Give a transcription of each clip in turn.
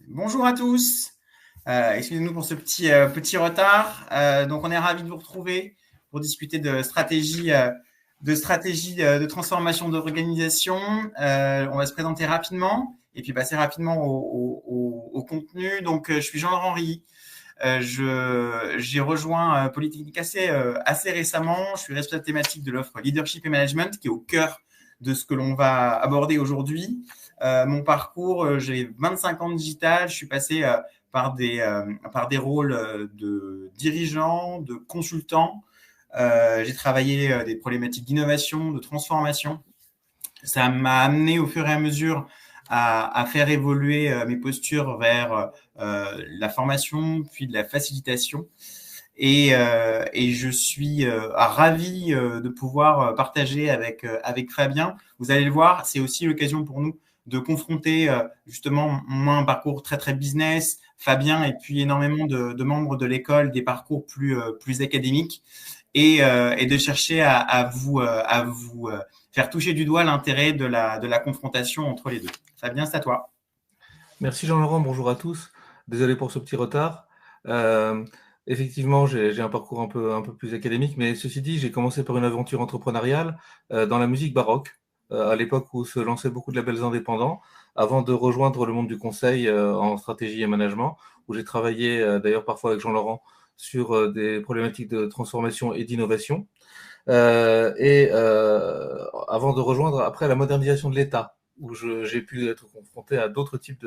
Bonjour à tous. Excusez-nous pour ce petit retard. Donc, on est ravis de vous retrouver pour discuter de stratégie de transformation d'organisation. On va se présenter rapidement et puis passer rapidement au contenu. Donc, je suis Jean-Laurent Rilly. J'ai rejoint Polytechnique assez récemment. Je suis responsable thématique de l'offre Leadership et Management qui est au cœur de ce que l'on va aborder aujourd'hui. Mon parcours, j'ai 25 ans de digital. Je suis passé par des rôles de dirigeant, de consultant. J'ai travaillé des problématiques d'innovation, de transformation. Ça m'a amené au fur et à mesure à faire évoluer mes postures vers la formation, puis de la facilitation. Et je suis ravi de pouvoir partager avec Fabien. Vous allez le voir, c'est aussi l'occasion pour nous de confronter justement moi un parcours très très business, Fabien et puis énormément de membres de l'école, des parcours plus académiques et de chercher à vous faire toucher du doigt l'intérêt de la confrontation entre les deux. Fabien, c'est à toi. Merci Jean-Laurent, bonjour à tous. Désolé pour ce petit retard. Effectivement, j'ai un parcours un peu plus académique, mais ceci dit, j'ai commencé par une aventure entrepreneuriale dans la musique baroque, à l'époque où se lançaient beaucoup de labels indépendants, avant de rejoindre le monde du conseil en stratégie et management, où j'ai travaillé d'ailleurs parfois avec Jean-Laurent sur des problématiques de transformation et d'innovation, avant de rejoindre après la modernisation de l'État, où j'ai pu être confronté à d'autres types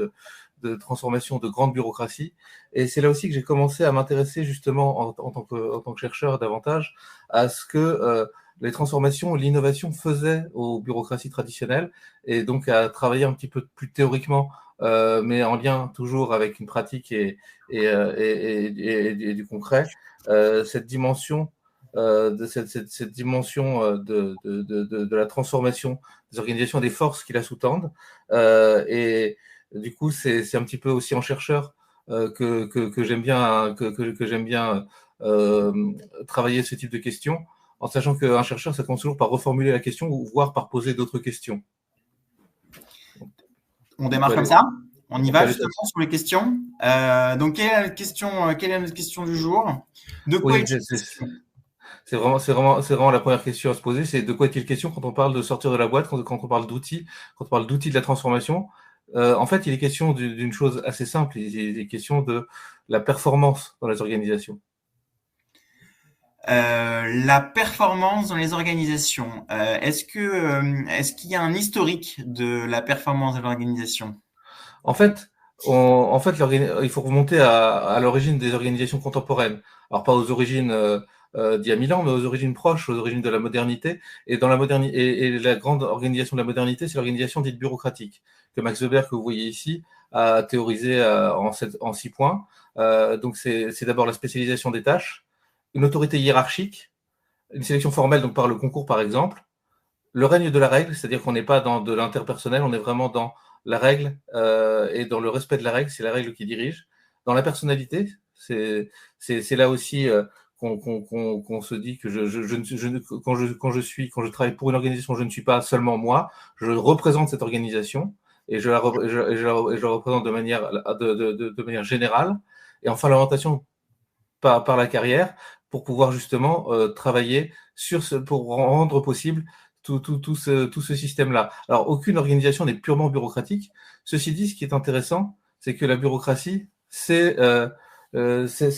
de transformations de grande bureaucratie. Et c'est là aussi que j'ai commencé à m'intéresser justement en tant que chercheur davantage à ce que les transformations, l'innovation faisaient aux bureaucraties traditionnelles, et donc à travailler un petit peu plus théoriquement, mais en lien toujours avec une pratique et du concret, cette dimension cette dimension de la transformation des organisations, des forces qui la sous-tendent. Et du coup, c'est un petit peu aussi en chercheur que j'aime bien, que j'aime bien travailler ce type de questions, en sachant qu'un chercheur, ça commence toujours par reformuler la question ou voire par poser d'autres questions. On démarre comme ça. On y va justement sur les questions. Donc, quelle est notre question du jour? De quoi est-il question? C'est vraiment la première question à se poser, c'est de quoi est-il question quand on parle de sortir de la boîte, quand on parle d'outils, quand on parle d'outils de la transformation. En fait, il est question d'une chose assez simple, il est question de la performance dans les organisations. La performance dans les organisations. Est-ce qu'il y a un historique de la performance de l'organisation? En fait, il faut remonter à l'origine des organisations contemporaines. Alors pas aux origines d'il y a 1000 ans, mais aux origines proches, aux origines de la modernité. Et dans la modernité, et la grande organisation de la modernité, c'est l'organisation dite bureaucratique, que Max Weber, que vous voyez ici, a théorisé en 6 points. Donc c'est d'abord la spécialisation des tâches, une autorité hiérarchique, une sélection formelle, donc par le concours par exemple, le règne de la règle, c'est-à-dire qu'on n'est pas dans de l'interpersonnel, on est vraiment dans la règle et dans le respect de la règle, c'est la règle qui dirige. Dans la personnalité, c'est là aussi qu'on se dit que quand je travaille pour une organisation, je ne suis pas seulement moi, je représente cette organisation et je la représente de manière générale. Et enfin, l'orientation par la carrière pour pouvoir justement travailler pour rendre possible tout ce système-là. Alors, aucune organisation n'est purement bureaucratique. Ceci dit, ce qui est intéressant, c'est que la bureaucratie, c'est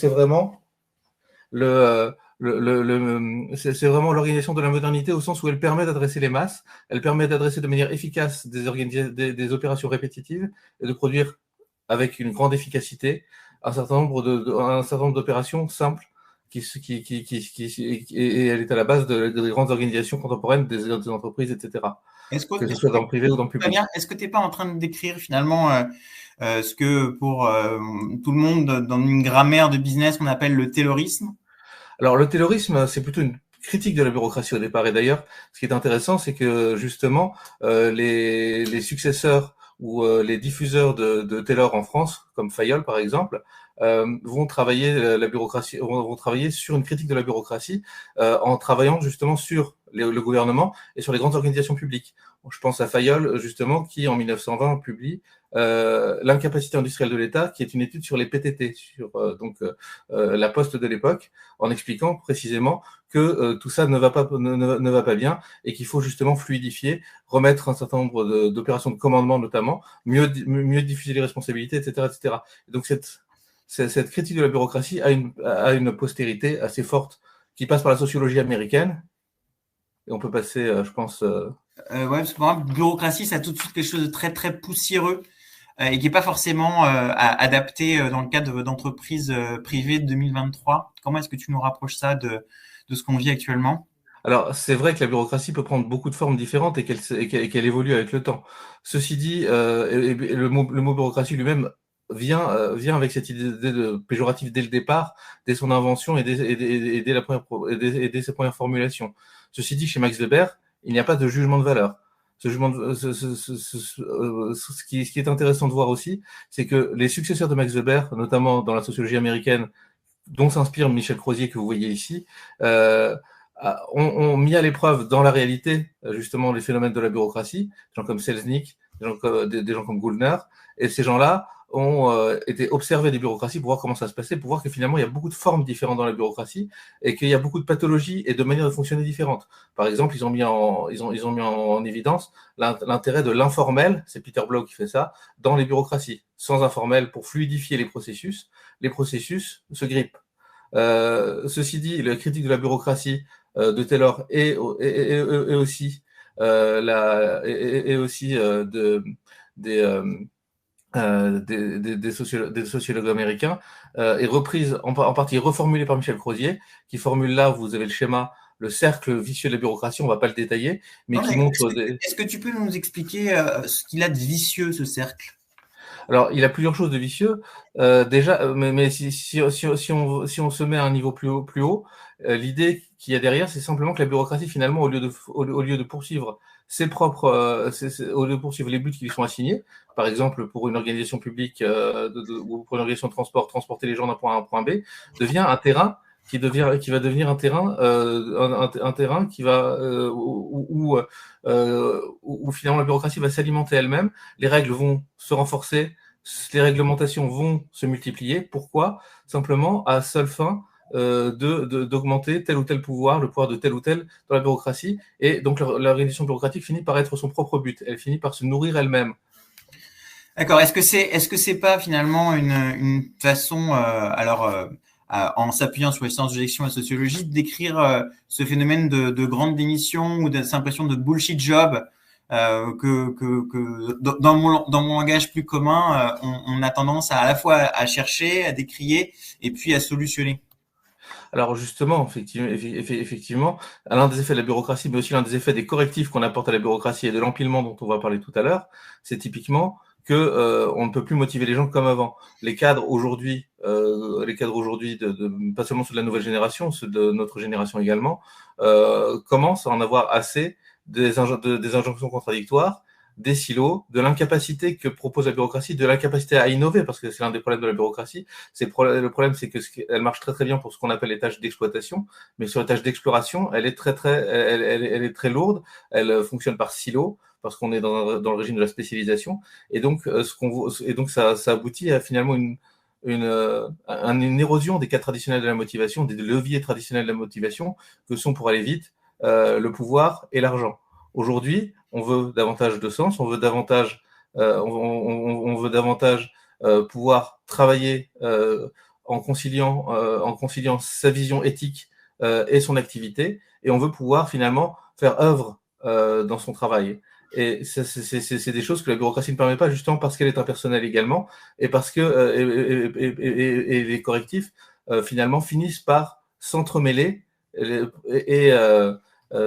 vraiment c'est vraiment l'organisation de la modernité au sens où elle permet d'adresser les masses, elle permet d'adresser de manière efficace des opérations répétitives et de produire avec une grande efficacité un certain nombre d'opérations simples et elle est à la base des grandes organisations contemporaines, des entreprises, etc. Que ce soit dans le privé ou dans le public. Est-ce que tu n'es pas en train de décrire finalement ce que pour tout le monde dans une grammaire de business on appelle le taylorisme? Alors le taylorisme, c'est plutôt une critique de la bureaucratie au départ. Et d'ailleurs, ce qui est intéressant, c'est que justement les successeurs ou les diffuseurs de Taylor en France, comme Fayol par exemple, vont travailler la bureaucratie, vont travailler sur une critique de la bureaucratie en travaillant justement sur le gouvernement et sur les grandes organisations publiques. Je pense à Fayol justement qui en 1920 publie l'incapacité industrielle de l'État, qui est une étude sur les PTT, sur la Poste de l'époque, en expliquant précisément que tout ça ne va pas bien et qu'il faut justement fluidifier, remettre un certain nombre d'opérations de commandement notamment, mieux diffuser les responsabilités, etc., etc. Et donc cette critique de la bureaucratie a une postérité assez forte qui passe par la sociologie américaine. Et on peut passer, je pense. Ouais, parce que pour moi, bureaucratie, ça a tout de suite quelque chose de très très poussiéreux et qui n'est pas forcément adapté dans le cadre d'entreprises privées de 2023. Comment est-ce que tu nous rapproches ça de ce qu'on vit actuellement? Alors, c'est vrai que la bureaucratie peut prendre beaucoup de formes différentes et qu'elle évolue avec le temps. Ceci dit, le mot bureaucratie lui-même vient avec cette idée de péjorative dès le départ, dès son invention et dès ses premières formulations. Ceci dit, chez Max Weber, il n'y a pas de jugement de valeur. Ce qui est intéressant de voir aussi, c'est que les successeurs de Max Weber, notamment dans la sociologie américaine, dont s'inspire Michel Crozier que vous voyez ici, ont mis à l'épreuve dans la réalité justement les phénomènes de la bureaucratie, des gens comme Selznick, des gens comme Goulner, et ces gens-là ont été observés des bureaucraties pour voir comment ça se passait, pour voir que finalement il y a beaucoup de formes différentes dans la bureaucratie et qu'il y a beaucoup de pathologies et de manières de fonctionner différentes. Par exemple, ils ont mis en évidence l'intérêt de l'informel, c'est Peter Bloch qui fait ça, dans les bureaucraties. Sans informel, pour fluidifier les processus se grippent. Ceci dit, la critique de la bureaucratie de Taylor et aussi des sociologues américains est reprise en partie reformulée par Michel Crozier, qui formule là, vous avez le schéma, le cercle vicieux de la bureaucratie, on ne va pas le détailler, mais qui montre... Est-ce que tu peux nous expliquer ce qu'il a de vicieux, ce cercle? Alors, il a plusieurs choses de vicieux. Déjà, mais si on se met à un niveau plus haut, l'idée qu'il y a derrière, c'est simplement que la bureaucratie, finalement, au lieu de poursuivre au lieu de poursuivre les buts qui lui sont assignés, par exemple pour une organisation publique ou pour une organisation de transport, transporter les gens d'un point A à un point B, devient un terrain qui va devenir un terrain qui va où finalement la bureaucratie va s'alimenter elle-même, les règles vont se renforcer, les réglementations vont se multiplier. Pourquoi? Simplement à seule fin d'augmenter tel ou tel pouvoir, le pouvoir de tel ou tel dans la bureaucratie. Et donc l'organisation bureaucratique finit par être son propre but. Elle finit par se nourrir elle-même. D'accord. Est-ce que c'est pas finalement une façon, en s'appuyant sur les sciences de gestion et la sociologie, de décrire ce phénomène de grande démission ou de cette impression de bullshit job que dans mon langage plus commun, on a tendance à la fois à chercher, à décrier et puis à solutionner. Alors justement, effectivement, l'un des effets de la bureaucratie, mais aussi l'un des effets des correctifs qu'on apporte à la bureaucratie et de l'empilement dont on va parler tout à l'heure, c'est typiquement que on ne peut plus motiver les gens comme avant. Les cadres aujourd'hui, pas seulement ceux de la nouvelle génération, ceux de notre génération également, commencent à en avoir assez des injonctions contradictoires, des silos, de l'incapacité que propose la bureaucratie, de l'incapacité à innover, parce que c'est l'un des problèmes de la bureaucratie. Le problème, c'est qu'elle marche très très bien pour ce qu'on appelle les tâches d'exploitation, mais sur les tâches d'exploration, elle est très lourde, elle fonctionne par silos, parce qu'on est dans le régime de la spécialisation, et donc ça aboutit à finalement une érosion des cadres traditionnels de la motivation, des leviers traditionnels de la motivation, que sont pour aller vite le pouvoir et l'argent. Aujourd'hui, on veut davantage de sens, on veut davantage pouvoir travailler en conciliant sa vision éthique et son activité, et on veut pouvoir finalement faire œuvre dans son travail. Et c'est des choses que la bureaucratie ne permet pas, justement parce qu'elle est impersonnelle également, et parce que et les correctifs finalement finissent par s'entremêler et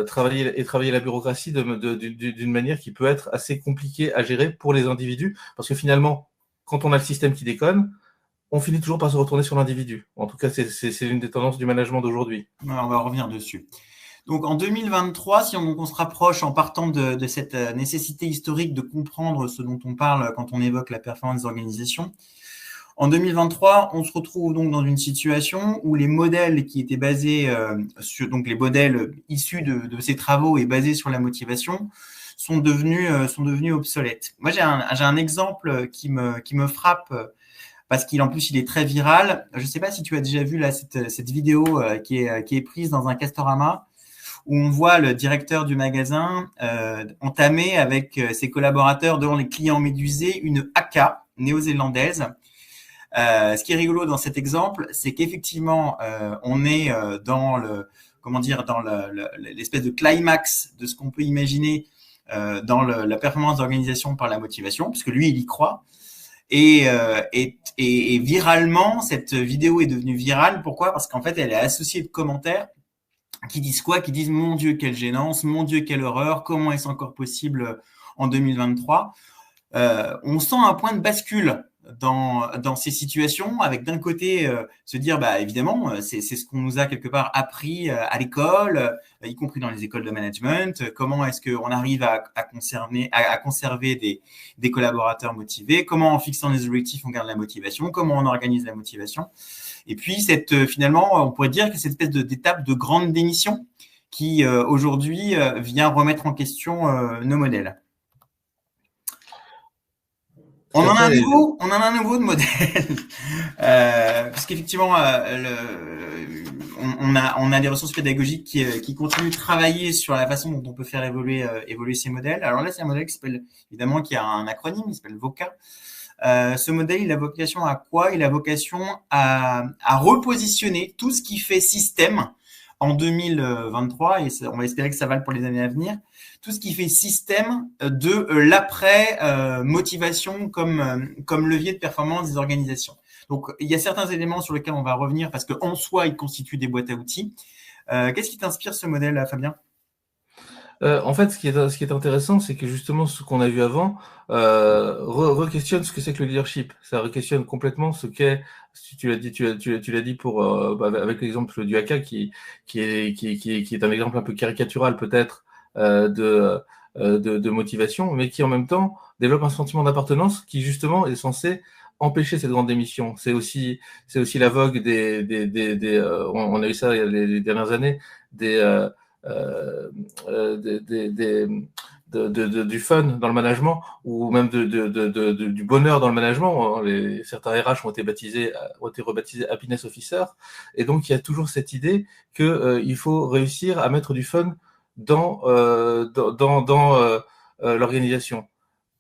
travailler la bureaucratie d'une manière qui peut être assez compliquée à gérer pour les individus, parce que finalement, quand on a le système qui déconne, on finit toujours par se retourner sur l'individu. En tout cas, c'est l'une des tendances du management d'aujourd'hui. Ouais, on va revenir dessus. Donc en 2023, si on se rapproche en partant de cette nécessité historique de comprendre ce dont on parle quand on évoque la performance des organisations, en 2023, on se retrouve donc dans une situation où les modèles qui étaient basés donc les modèles issus de ces travaux et basés sur la motivation sont devenus obsolètes. Moi, j'ai un exemple qui me frappe parce qu'en plus, il est très viral. Je ne sais pas si tu as déjà vu là cette vidéo qui est prise dans un Castorama où on voit le directeur du magasin entamer avec ses collaborateurs devant les clients médusés une AK néo-zélandaise. Ce qui est rigolo dans cet exemple, c'est qu'effectivement, on est dans l'espèce de climax de ce qu'on peut imaginer dans la performance d'organisation par la motivation, puisque lui, il y croit. Et viralement, cette vidéo est devenue virale. Pourquoi? Parce qu'en fait, elle est associée de commentaires qui disent quoi? Qui disent mon Dieu, quelle gênance, mon Dieu, quelle horreur, comment est-ce encore possible en 2023? On sent un point de bascule dans ces situations, avec d'un côté se dire, bah évidemment, c'est ce qu'on nous a quelque part appris à l'école, y compris dans les écoles de management. Comment est-ce qu'on arrive à conserver des collaborateurs motivés? Comment en fixant des objectifs on garde la motivation? Comment on organise la motivation? Et puis finalement, on pourrait dire que cette espèce d'étape de grande démission qui aujourd'hui vient remettre en question nos modèles. On en a un nouveau de modèle, parce qu'effectivement, on a des ressources pédagogiques qui continuent de travailler sur la façon dont on peut faire évoluer ces modèles. Alors là, c'est un modèle qui s'appelle, évidemment, qui a un acronyme, il s'appelle VOCA. Ce modèle, il a vocation à quoi? Il a vocation à repositionner tout ce qui fait système en 2023, et on va espérer que ça vale pour les années à venir, tout ce qui fait système de l'après-motivation comme levier de performance des organisations. Donc, il y a certains éléments sur lesquels on va revenir parce qu'en soi, ils constituent des boîtes à outils. Qu'est-ce qui t'inspire ce modèle, Fabien? En fait, ce qui est intéressant, c'est que justement, ce qu'on a vu avant re-questionne ce que c'est que le leadership. Ça re-questionne complètement ce qu'est, tu l'as dit pour avec l'exemple du haka qui est un exemple un peu caricatural peut-être de motivation, mais qui en même temps développe un sentiment d'appartenance qui justement est censé empêcher cette grande démission. C'est aussi la vogue on a eu ça les dernières années du fun dans le management ou même du bonheur dans le management. Certains RH ont été rebaptisés happiness officer, et donc il y a toujours cette idée que il faut réussir à mettre du fun dans l'organisation.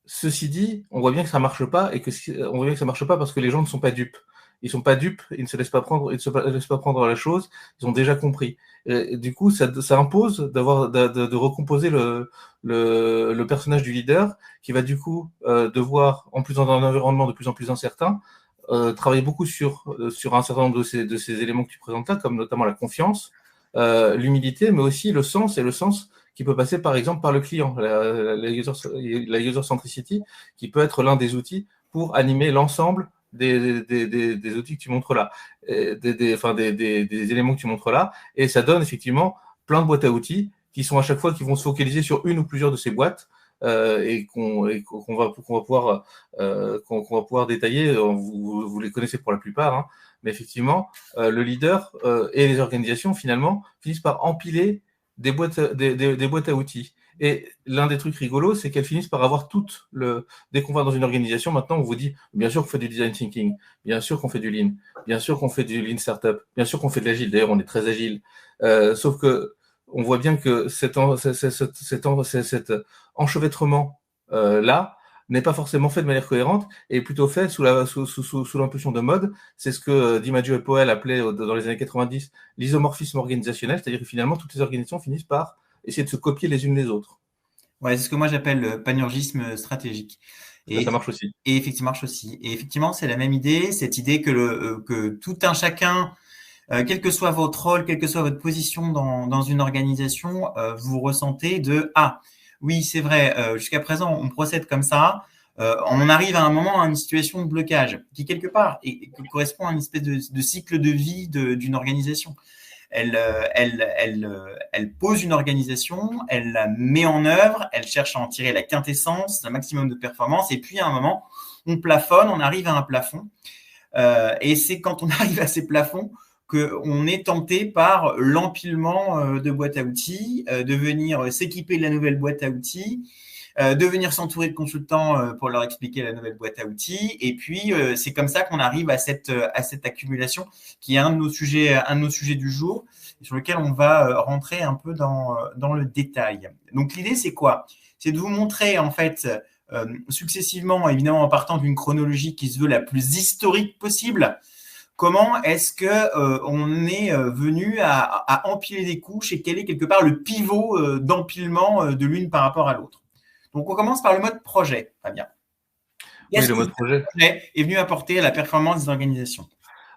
Ceci dit, on voit bien que ça marche pas parce que les gens ne sont pas dupes. Ils sont pas dupes, ils ne se laissent pas prendre la chose, ils ont déjà compris. Et du coup, ça impose de recomposer le personnage du leader qui va du coup devoir, en plus dans un environnement de plus en plus incertain, travailler beaucoup sur un certain nombre de ces éléments que tu présentes là, comme notamment la confiance, l'humilité, mais aussi le sens qui peut passer par exemple par le client, la user centricity, qui peut être l'un des outils pour animer l'ensemble des outils que tu montres là, des éléments que tu montres là, et ça donne effectivement plein de boîtes à outils qui sont à chaque fois qui vont se focaliser sur une ou plusieurs de ces boîtes et qu'on va pouvoir détailler. Vous les connaissez pour la plupart, hein, mais effectivement, le leader et les organisations finalement finissent par empiler des boîtes à outils. Et l'un des trucs rigolos, c'est qu'elles finissent par avoir dès qu'on va dans une organisation, maintenant, on vous dit, bien sûr qu'on fait du design thinking, bien sûr qu'on fait du lean, bien sûr qu'on fait du lean startup, bien sûr qu'on fait de l'agile. D'ailleurs, on est très agile. Sauf que on voit bien que cet enchevêtrement là n'est pas forcément fait de manière cohérente et plutôt fait sous l'impulsion de mode. C'est ce que DiMaggio et Powell appelaient dans les années 90 l'isomorphisme organisationnel, c'est-à-dire que finalement toutes les organisations finissent par essayer de se copier les unes les autres. Ouais, c'est ce que moi j'appelle le panurgisme stratégique. Et ça marche aussi. Et effectivement, marche aussi. Et effectivement, c'est la même idée, cette idée que tout un chacun, quel que soit votre rôle, quelle que soit votre position dans une organisation, vous ressentez oui, c'est vrai, jusqu'à présent, on procède comme ça. On arrive à un moment à une situation de blocage qui, quelque part, correspond à une espèce de cycle de vie d'une organisation. Elle pose une organisation, elle la met en œuvre, elle cherche à en tirer la quintessence, un maximum de performance, et puis à un moment, on plafonne, on arrive à un plafond. Et c'est quand on arrive à ces plafonds qu'on est tenté par l'empilement de boîtes à outils, de venir s'équiper de la nouvelle boîte à outils, de venir s'entourer de consultants pour leur expliquer la nouvelle boîte à outils. Et puis, c'est comme ça qu'on arrive à cette accumulation qui est un de nos sujets du jour, sur lequel on va rentrer un peu dans le détail. Donc, l'idée, c'est quoi? C'est de vous montrer, en fait, successivement, évidemment en partant d'une chronologie qui se veut la plus historique possible, comment est-ce que on est venu à empiler des couches et quel est quelque part le pivot d'empilement de l'une par rapport à l'autre. Donc, on commence par le mode projet, Fabien. Oui, Qu'est-ce le que mode le projet projet est venu apporter à la performance des organisations?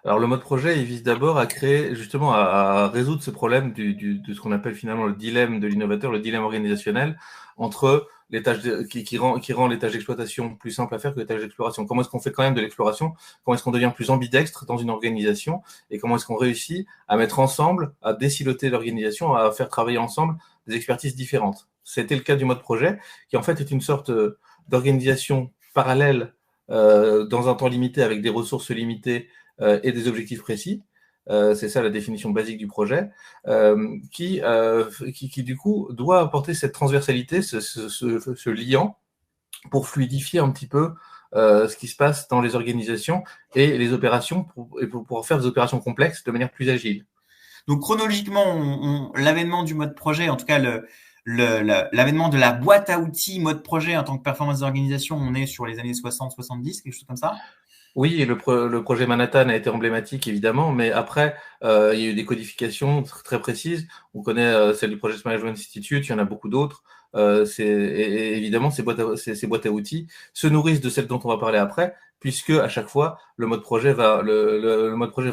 Alors, le mode projet, il vise d'abord à créer, justement, à résoudre ce problème de ce qu'on appelle finalement le dilemme de l'innovateur, le dilemme organisationnel entre les tâches qui rend les tâches d'exploitation plus simples à faire que les tâches d'exploration. Comment est-ce qu'on fait quand même de l'exploration? Comment est-ce qu'on devient plus ambidextre dans une organisation? Et comment est-ce qu'on réussit à mettre ensemble, à désiloter l'organisation, à faire travailler ensemble des expertises différentes? C'était le cas du mode projet, qui en fait est une sorte d'organisation parallèle dans un temps limité avec des ressources limitées et des objectifs précis. C'est ça la définition basique du projet, qui du coup doit apporter cette transversalité, ce liant, pour fluidifier un petit peu ce qui se passe dans les organisations et les opérations, pour faire des opérations complexes de manière plus agile. Donc, chronologiquement, l'avènement du mode projet, en tout cas l'avènement de la boîte à outils mode projet en tant que performance d'organisation, on est sur les années 60-70, quelque chose comme ça? Oui, et le projet Manhattan a été emblématique, évidemment, mais après, il y a eu des codifications très précises. On connaît celle du Project Management Institute, il y en a beaucoup d'autres. Et évidemment, ces boîtes à outils se nourrissent de celles dont on va parler après, puisque à chaque fois, le mode projet va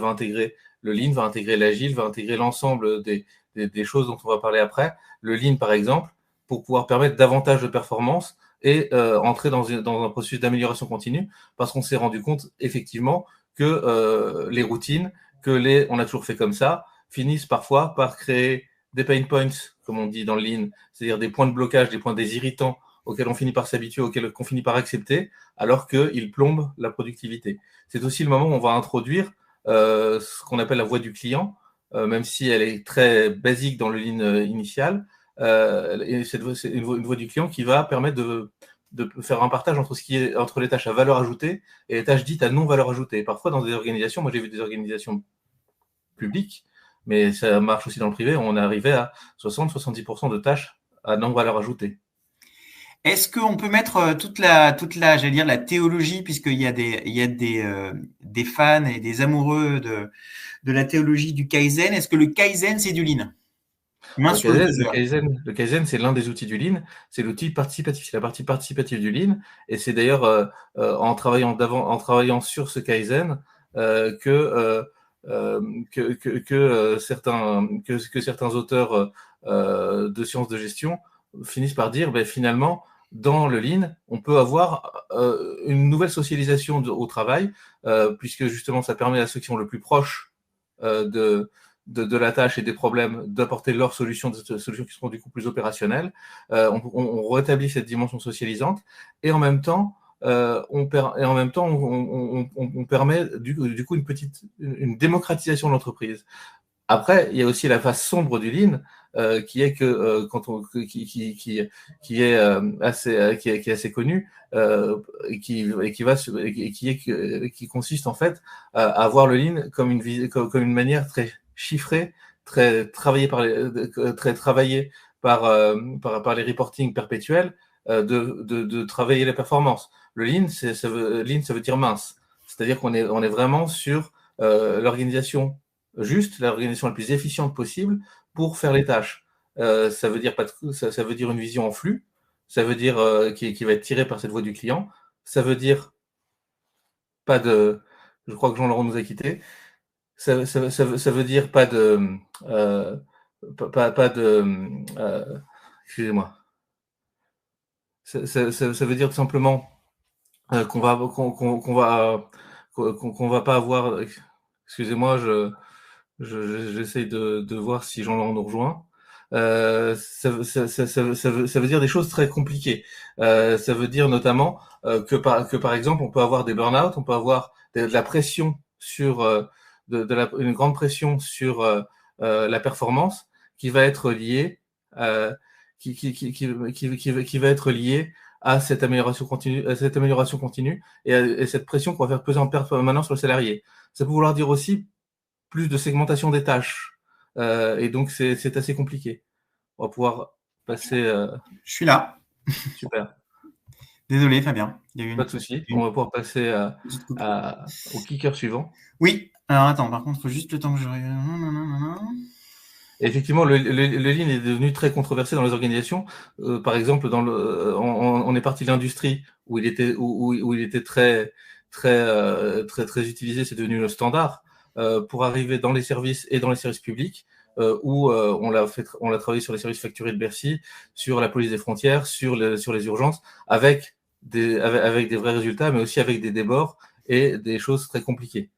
intégrer le Lean, va intégrer l'Agile, va intégrer l'ensemble des choses dont on va parler après. Le Lean, par exemple, pour pouvoir permettre davantage de performance et entrer dans un processus d'amélioration continue, parce qu'on s'est rendu compte effectivement que les routines, on a toujours fait comme ça, finissent parfois par créer des pain points, comme on dit dans le Lean, c'est-à-dire des points de blocage, des points irritants auxquels on finit par s'habituer, auxquels on finit par accepter, alors qu'ils plombent la productivité. C'est aussi le moment où on va introduire ce qu'on appelle la voix du client, même si elle est très basique dans le Lean initial. Et c'est une voix du client qui va permettre de faire un partage entre les tâches à valeur ajoutée et les tâches dites à non valeur ajoutée. Parfois, dans des organisations, moi j'ai vu des organisations publiques, mais ça marche aussi dans le privé, on est arrivé à 60-70% de tâches à non valeur ajoutée. Est-ce qu'on peut mettre j'allais dire la théologie, puisqu'il y a des fans et des amoureux de la théologie du Kaizen. Est-ce que le Kaizen, c'est du Lean? Main sur le buzzer. Le Kaizen, c'est l'un des outils du Lean. C'est l'outil participatif, c'est la partie participative du Lean. Et c'est d'ailleurs en travaillant sur ce Kaizen que certains auteurs de sciences de gestion finissent par dire, finalement, dans le Lean, on peut avoir une nouvelle socialisation au travail, puisque justement, ça permet à ceux qui sont le plus proches de la tâche et des problèmes d'apporter leurs solutions, des solutions qui seront du coup plus opérationnelles. On rétablit cette dimension socialisante et en même temps, on permet du coup une démocratisation de l'entreprise. Après, il y a aussi la face sombre du Lean, qui est que qui est assez connu, qui consiste en fait à voir le Lean comme une manière très chiffrée, très travaillée par les reporting perpétuels, de travailler la performance. Le Lean, ça veut dire mince, c'est-à-dire qu'on est vraiment sur l'organisation juste, l'organisation la plus efficiente possible pour faire les tâches. Ça veut dire ça veut dire une vision en flux, ça veut dire qui va être tirée par cette voix du client, ça veut dire pas de, je crois que Jean-Laurent nous a quittés, ça veut dire pas de, pas de, excusez-moi, ça veut dire tout simplement qu'on va pas avoir, excusez-moi, j'essaye de voir si Jean-Laurent nous rejoint. Ça veut dire des choses très compliquées. Ça veut dire notamment que par exemple, on peut avoir des burn-out, on peut avoir de la pression sur une grande pression sur la performance qui va être liée qui va être liée à cette amélioration continue et cette pression qu'on va faire peser en permanence sur le salarié. Ça peut vouloir dire aussi plus de segmentation des tâches. Et donc, c'est assez compliqué. On va pouvoir passer. Je suis là. Super. Désolé, Fabien. Il y a eu Pas de souci. On va pouvoir passer petite coupe. au kicker suivant. Oui. Alors, attends, par contre, il faut juste le temps que je regarde. Et effectivement, le lean est devenu très controversé dans les organisations. Par exemple, on est parti de l'industrie où il était très utilisé, c'est devenu le standard, pour arriver dans les services et dans les services publics, où on l'a travaillé sur les services facturés de Bercy, sur la police des frontières, sur les urgences, avec des vrais résultats, mais aussi avec des débords et des choses très compliquées.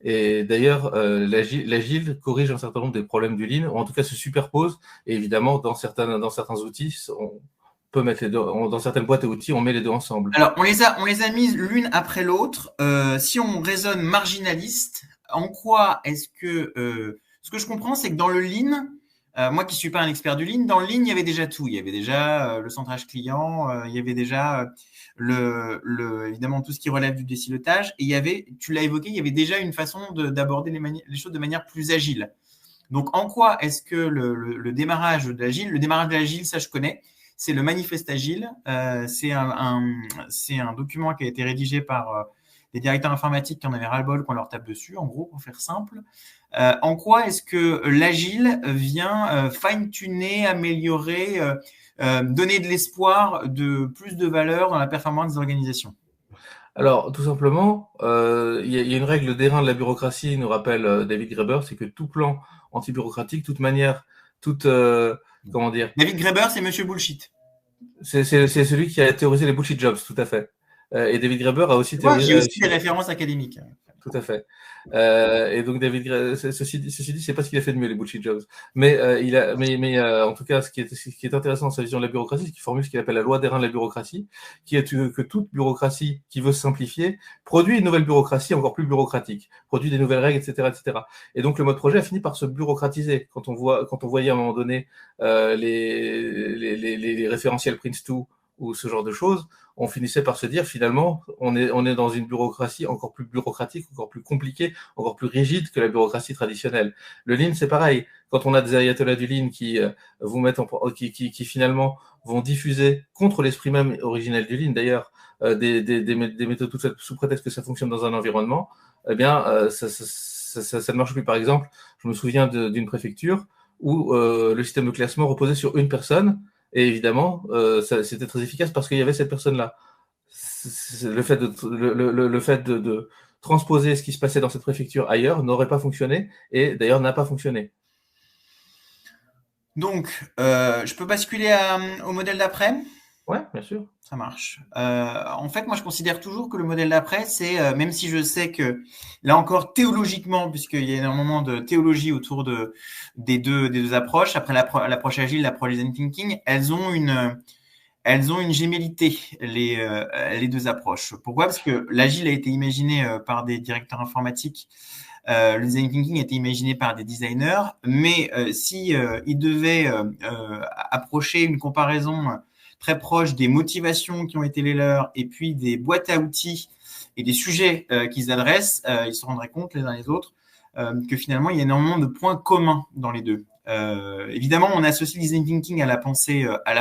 Et d'ailleurs, l'agile corrige un certain nombre des problèmes du lean, ou en tout cas se superpose. Et évidemment, dans certains outils, on peut mettre les deux, dans certaines boîtes et outils, on met les deux ensemble. Alors, on les a mises l'une après l'autre. Si on raisonne marginaliste, en quoi est-ce que ce que je comprends, c'est que dans le lean, moi qui suis pas un expert du lean, dans le lean, il y avait déjà tout. Il y avait déjà le centrage client, il y avait déjà évidemment tout ce qui relève du décilotage. Et il y avait, tu l'as évoqué, il y avait déjà une façon d'aborder les choses de manière plus agile. Donc, en quoi est-ce que le démarrage de l'agile, ça je connais, c'est le manifeste agile. C'est un document qui a été rédigé par des directeurs informatiques qui en avaient ras-le-bol qu'on leur tape dessus, en gros, pour faire simple. En quoi est-ce que l'agile vient fine-tuner, améliorer, donner de l'espoir, de plus de valeur dans la performance des organisations? Alors, tout simplement, il y a une règle d'airain de la bureaucratie, nous rappelle David Graeber, c'est que tout plan anti-bureaucratique, toute manière, comment dire, David Graeber, c'est Monsieur Bullshit. c'est celui qui a théorisé les bullshit jobs, tout à fait. Et David Graeber a aussi théorisé. J'ai aussi des références académiques. Tout à fait. Et donc David Graeber, ceci dit, c'est pas ce qu'il a fait de mieux les bullshit jobs. Mais en tout cas, ce qui est intéressant dans sa vision de la bureaucratie, c'est qu'il formule ce qu'il appelle la loi d'airain de la bureaucratie, qui est que toute bureaucratie qui veut se simplifier produit une nouvelle bureaucratie encore plus bureaucratique, produit des nouvelles règles, etc., etc. Et donc le mode projet a fini par se bureaucratiser. Quand on voyait à un moment donné les référentiels Prince2 ou ce genre de choses, on finissait par se dire finalement on est dans une bureaucratie encore plus bureaucratique, encore plus compliquée, encore plus rigide que la bureaucratie traditionnelle. Le lean, c'est pareil. Quand on a des ayatollahs du lean qui vous mettent qui finalement vont diffuser contre l'esprit même originel du lean d'ailleurs des méthodes toutes faites sous prétexte que ça fonctionne dans un environnement, eh bien ça ne marche plus. Par exemple, je me souviens d'une préfecture où le système de classement reposait sur une personne. Et évidemment, c'était très efficace parce qu'il y avait cette personne-là. Le fait de transposer ce qui se passait dans cette préfecture ailleurs n'aurait pas fonctionné et d'ailleurs n'a pas fonctionné. Donc, je peux basculer au modèle d'après ? Ouais, bien sûr. Ça marche. En fait, moi, je considère toujours que le modèle d'après, c'est, même si je sais que, là encore, théologiquement, puisqu'il y a énormément de théologie autour des deux approches, après l'approche agile, l'approche design thinking, elles ont une gémellité, les deux approches. Pourquoi ? Parce que l'agile a été imaginé par des directeurs informatiques, le design thinking a été imaginé par des designers, mais si ils devaient approcher une comparaison très proche des motivations qui ont été les leurs et puis des boîtes à outils et des sujets qu'ils adressent, ils se rendraient compte les uns les autres que finalement il y a énormément de points communs dans les deux. Évidemment, on associe le design thinking à la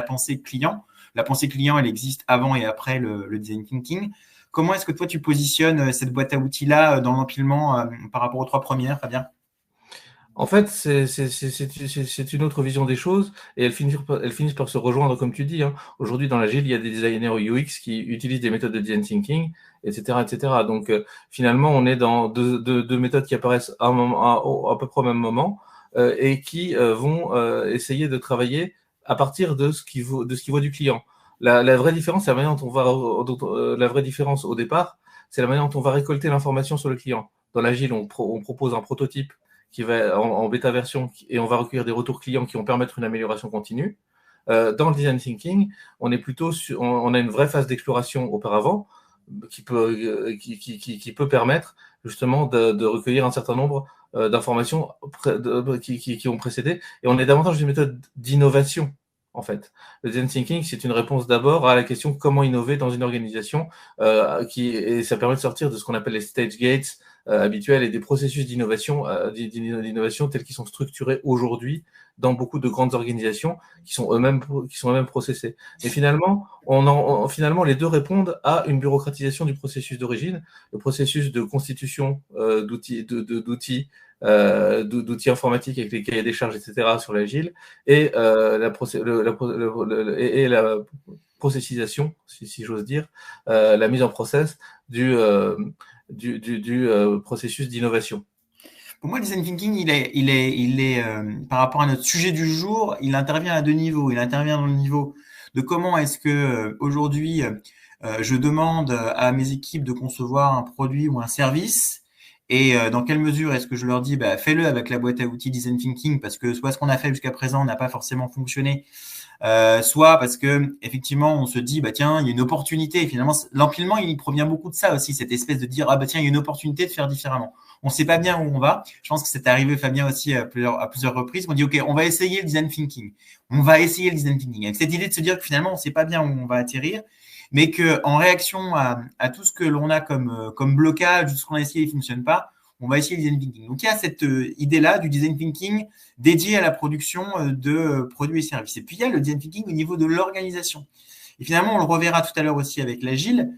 pensée client. La pensée client, elle existe avant et après le design thinking. Comment est-ce que toi, tu positionnes cette boîte à outils-là dans l'empilement par rapport aux trois premières, Fabien ? En fait, c'est une autre vision des choses et elles finissent par se rejoindre, comme tu dis. Hein. Aujourd'hui, dans l'agile, il y a des designers UX qui utilisent des méthodes de design thinking, etc., etc. Donc, finalement, on est dans deux méthodes qui apparaissent à peu près au même moment et qui vont essayer de travailler à partir de ce qui vaut du client. La vraie différence, c'est la manière dont la vraie différence au départ, c'est la manière dont on va récolter l'information sur le client. Dans l'agile, on propose un prototype qui va en bêta version et on va recueillir des retours clients qui vont permettre une amélioration continue. Dans le design thinking, on est plutôt on a une vraie phase d'exploration auparavant, qui peut permettre justement de recueillir un certain nombre d'informations qui ont précédé. Et on est davantage une méthode d'innovation, en fait. Le design thinking, c'est une réponse d'abord à la question comment innover dans une organisation, et ça permet de sortir de ce qu'on appelle les stage gates habituels et des processus d'innovation tels qu'ils sont structurés aujourd'hui dans beaucoup de grandes organisations qui sont eux-mêmes processés. Et finalement, finalement, les deux répondent à une bureaucratisation du processus d'origine, le processus de constitution d'outils informatiques avec les cahiers des charges, etc. sur l'agile, et la processisation, si j'ose dire, la mise en process du processus d'innovation. Pour moi, le design thinking, par rapport à notre sujet du jour, il intervient à deux niveaux. Il intervient dans le niveau de comment est-ce que aujourd'hui je demande à mes équipes de concevoir un produit ou un service, et dans quelle mesure est-ce que je leur dis fais-le avec la boîte à outils design thinking, parce que soit ce qu'on a fait jusqu'à présent n'a pas forcément fonctionné, soit parce que effectivement on se dit tiens, il y a une opportunité. Et finalement, l'empilement, il provient beaucoup de ça aussi, cette espèce de dire tiens, il y a une opportunité de faire différemment. On ne sait pas bien où on va. Je pense que c'est arrivé, Fabien, aussi à plusieurs reprises. On dit ok, on va essayer le design thinking. On va essayer le design thinking. Avec cette idée de se dire que finalement on ne sait pas bien où on va atterrir, mais que en réaction à tout ce que l'on a comme blocage, tout ce qu'on a essayé, il ne fonctionne pas, on va essayer le design thinking. Donc il y a cette idée-là du design thinking dédié à la production de produits et services. Et puis il y a le design thinking au niveau de l'organisation. Et finalement, on le reverra tout à l'heure aussi avec l'agile.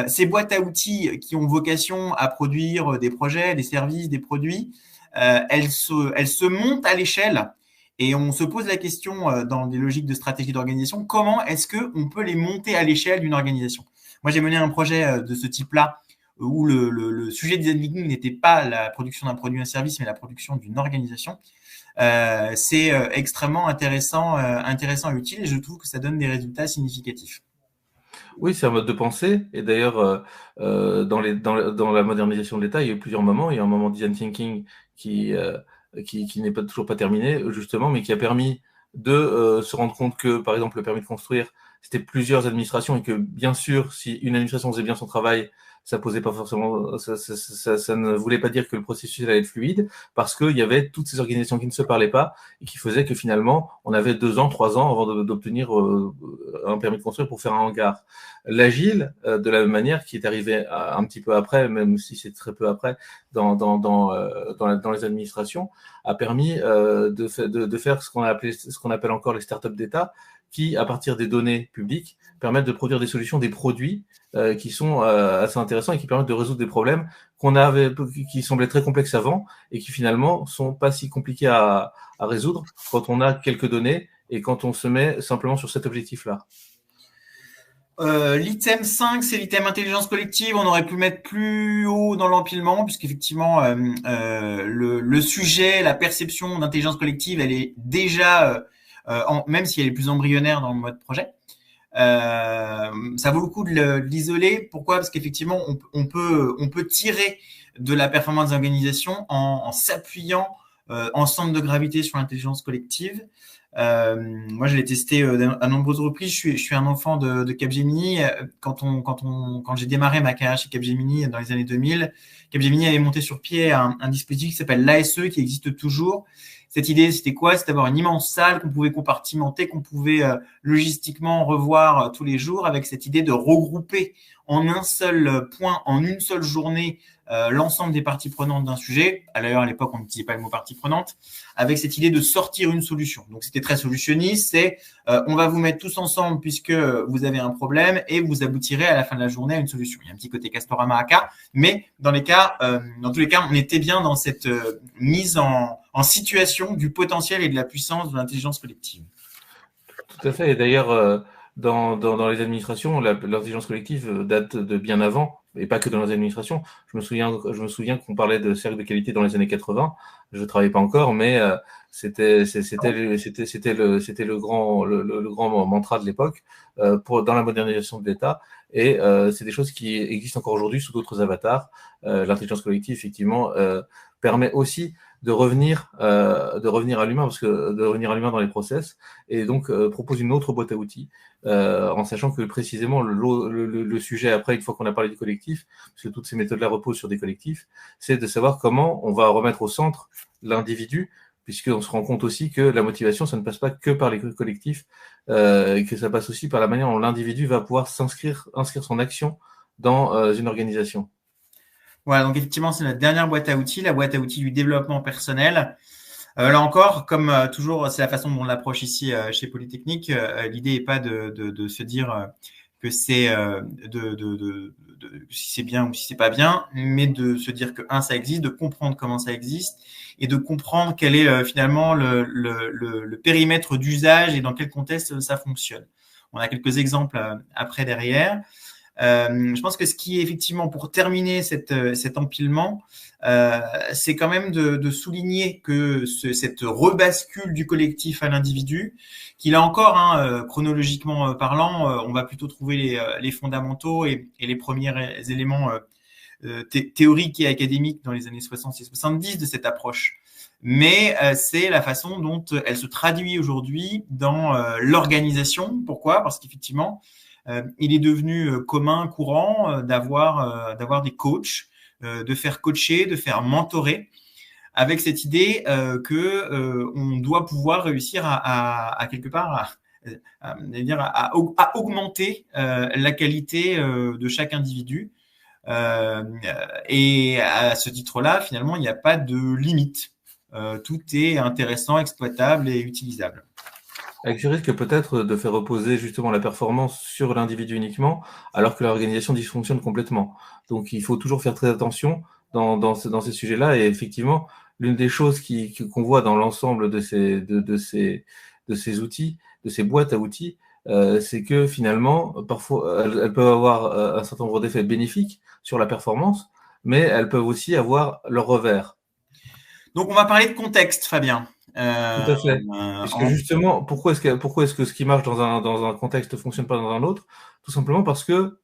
Ces boîtes à outils qui ont vocation à produire des projets, des services, des produits, elles se montent à l'échelle, et on se pose la question dans des logiques de stratégie d'organisation, comment est-ce qu'on peut les monter à l'échelle d'une organisation? Moi, j'ai mené un projet de ce type-là où le sujet du design thinking n'était pas la production d'un produit ou un service, mais la production d'une organisation. C'est extrêmement intéressant et utile, et je trouve que ça donne des résultats significatifs. Oui, c'est un mode de pensée. Et d'ailleurs, dans la modernisation de l'État, il y a eu plusieurs moments. Il y a un moment design thinking qui n'est toujours pas terminé, justement, mais qui a permis de se rendre compte que, par exemple, le permis de construire, c'était plusieurs administrations, et que, bien sûr, si une administration faisait bien son travail, ça posait pas forcément, ça ne voulait pas dire que le processus allait être fluide, parce qu'il y avait toutes ces organisations qui ne se parlaient pas et qui faisaient que finalement, on avait 2 ans, 3 ans avant d'obtenir un permis de construire pour faire un hangar. L'agile, de la même manière, qui est arrivé un petit peu après, même si c'est très peu après, dans les administrations, a permis de faire ce qu'on appelle encore les startups d'État, qui, à partir des données publiques, permettent de produire des solutions, des produits qui sont assez intéressants et qui permettent de résoudre des problèmes qui semblaient très complexes avant et qui finalement sont pas si compliqués à résoudre quand on a quelques données et quand on se met simplement sur cet objectif-là. L'item 5, c'est l'item intelligence collective. On aurait pu le mettre plus haut dans l'empilement, puisqu'effectivement, le sujet, la perception d'intelligence collective, elle est déjà, même si elle est plus embryonnaire dans le mode projet. Ça vaut le coup de l'isoler. Pourquoi? Parce qu'effectivement, on peut tirer de la performance d'organisation en s'appuyant en centre de gravité sur l'intelligence collective. Moi, je l'ai testé à nombreuses reprises. Je suis un enfant de Capgemini. Quand j'ai démarré ma carrière chez Capgemini dans les années 2000, Capgemini avait monté sur pied un dispositif qui s'appelle l'ASE, qui existe toujours. Cette idée, c'était quoi? C'était d'avoir une immense salle qu'on pouvait compartimenter, qu'on pouvait logistiquement revoir tous les jours, avec cette idée de regrouper en un seul point, en une seule journée, l'ensemble des parties prenantes d'un sujet. D'ailleurs, à l'époque, on n'utilisait pas le mot partie prenante, avec cette idée de sortir une solution. Donc, c'était très solutionniste. C'est on va vous mettre tous ensemble puisque vous avez un problème et vous aboutirez à la fin de la journée à une solution. Il y a un petit côté Castorama AK, mais dans tous les cas, on était bien dans cette mise en situation du potentiel et de la puissance de l'intelligence collective. Tout à fait. Et d'ailleurs, dans les administrations, l'intelligence collective date de bien avant, et pas que dans les administrations. Je me souviens qu'on parlait de cercle de qualité dans les années 80. Je ne travaillais pas encore, mais C'était le grand mantra de l'époque dans la modernisation de l'État. Et c'est des choses qui existent encore aujourd'hui sous d'autres avatars. L'intelligence collective, effectivement, permet aussi de revenir à l'humain, parce que de revenir à l'humain dans les process, et donc propose une autre boîte à outils, en sachant que précisément le sujet après, une fois qu'on a parlé du collectif, parce que toutes ces méthodes-là reposent sur des collectifs, c'est de savoir comment on va remettre au centre l'individu, puisqu'on se rend compte aussi que la motivation, ça ne passe pas que par les collectifs, et que ça passe aussi par la manière dont l'individu va pouvoir inscrire son action dans une organisation. Voilà, donc effectivement, c'est notre dernière boîte à outils, la boîte à outils du développement personnel. Là encore, comme toujours, c'est la façon dont on l'approche ici chez Polytechnique. L'idée n'est pas de se dire que c'est si c'est bien ou si c'est pas bien, mais de se dire que ça existe, de comprendre comment ça existe et de comprendre quel est finalement le périmètre d'usage et dans quel contexte ça fonctionne. On a quelques exemples après derrière. Je pense que ce qui est effectivement, pour terminer cet empilement, c'est quand même de souligner que cette rebascule du collectif à l'individu, qui là encore, chronologiquement parlant, on va plutôt trouver les fondamentaux et les premiers éléments théoriques et académiques dans les années 60 et 70 de cette approche. Mais c'est la façon dont elle se traduit aujourd'hui dans l'organisation. Pourquoi ? Parce qu'effectivement, il est devenu courant d'avoir des coachs, de faire coacher, de faire mentorer, avec cette idée que on doit pouvoir réussir à quelque part à augmenter la qualité de chaque individu. Et à ce titre-là, finalement, il n'y a pas de limite. Tout est intéressant, exploitable et utilisable. Avec ce risque peut-être de faire reposer justement la performance sur l'individu uniquement, alors que l'organisation dysfonctionne complètement. Donc il faut toujours faire très attention dans ces sujets-là. Et effectivement, l'une des choses qu'on voit dans l'ensemble de ces outils, de ces boîtes à outils, c'est que finalement, parfois, elles peuvent avoir un certain nombre d'effets bénéfiques sur la performance, mais elles peuvent aussi avoir leur revers. Donc on va parler de contexte, Fabien. Tout à fait. Puisque justement, pourquoi est-ce que ce qui marche dans un contexte ne fonctionne pas dans un autre? Tout simplement parce que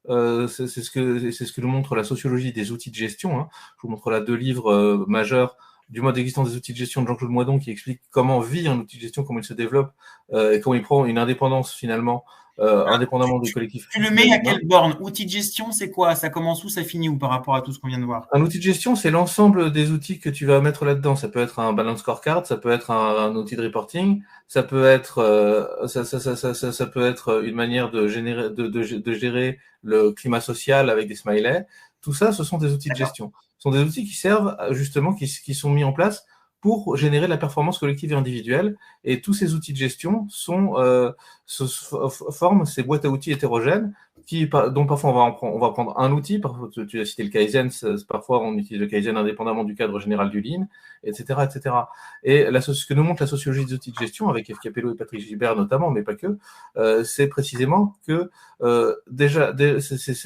c'est ce que nous montre la sociologie des outils de gestion. Je vous montre là 2 livres majeurs du mode d'existence des outils de gestion de Jean-Claude Moidon, qui explique comment vit un outil de gestion, comment il se développe et comment il prend une indépendance finalement, indépendamment du collectif. Tu le mets à quelle borne? Outil de gestion, c'est quoi? Ça commence où, ça finit où par rapport à tout ce qu'on vient de voir? Un outil de gestion, c'est l'ensemble des outils que tu vas mettre là-dedans. Ça peut être un balance scorecard, ça peut être un outil de reporting, ça peut être ça peut être une manière de gérer le climat social avec des smileys. Tout ça, ce sont des outils de gestion. Ce sont des outils qui servent justement, qui sont mis en place pour générer la performance collective et individuelle. Et tous ces outils de gestion forment ces boîtes à outils hétérogènes dont parfois on va prendre un outil. Parfois, tu as cité le Kaizen, parfois on utilise le Kaizen indépendamment du cadre général du Lean, etc. etc. Et ce que nous montre la sociologie des outils de gestion, avec F. Capello et Patrick Gilbert notamment, mais pas que, c'est précisément que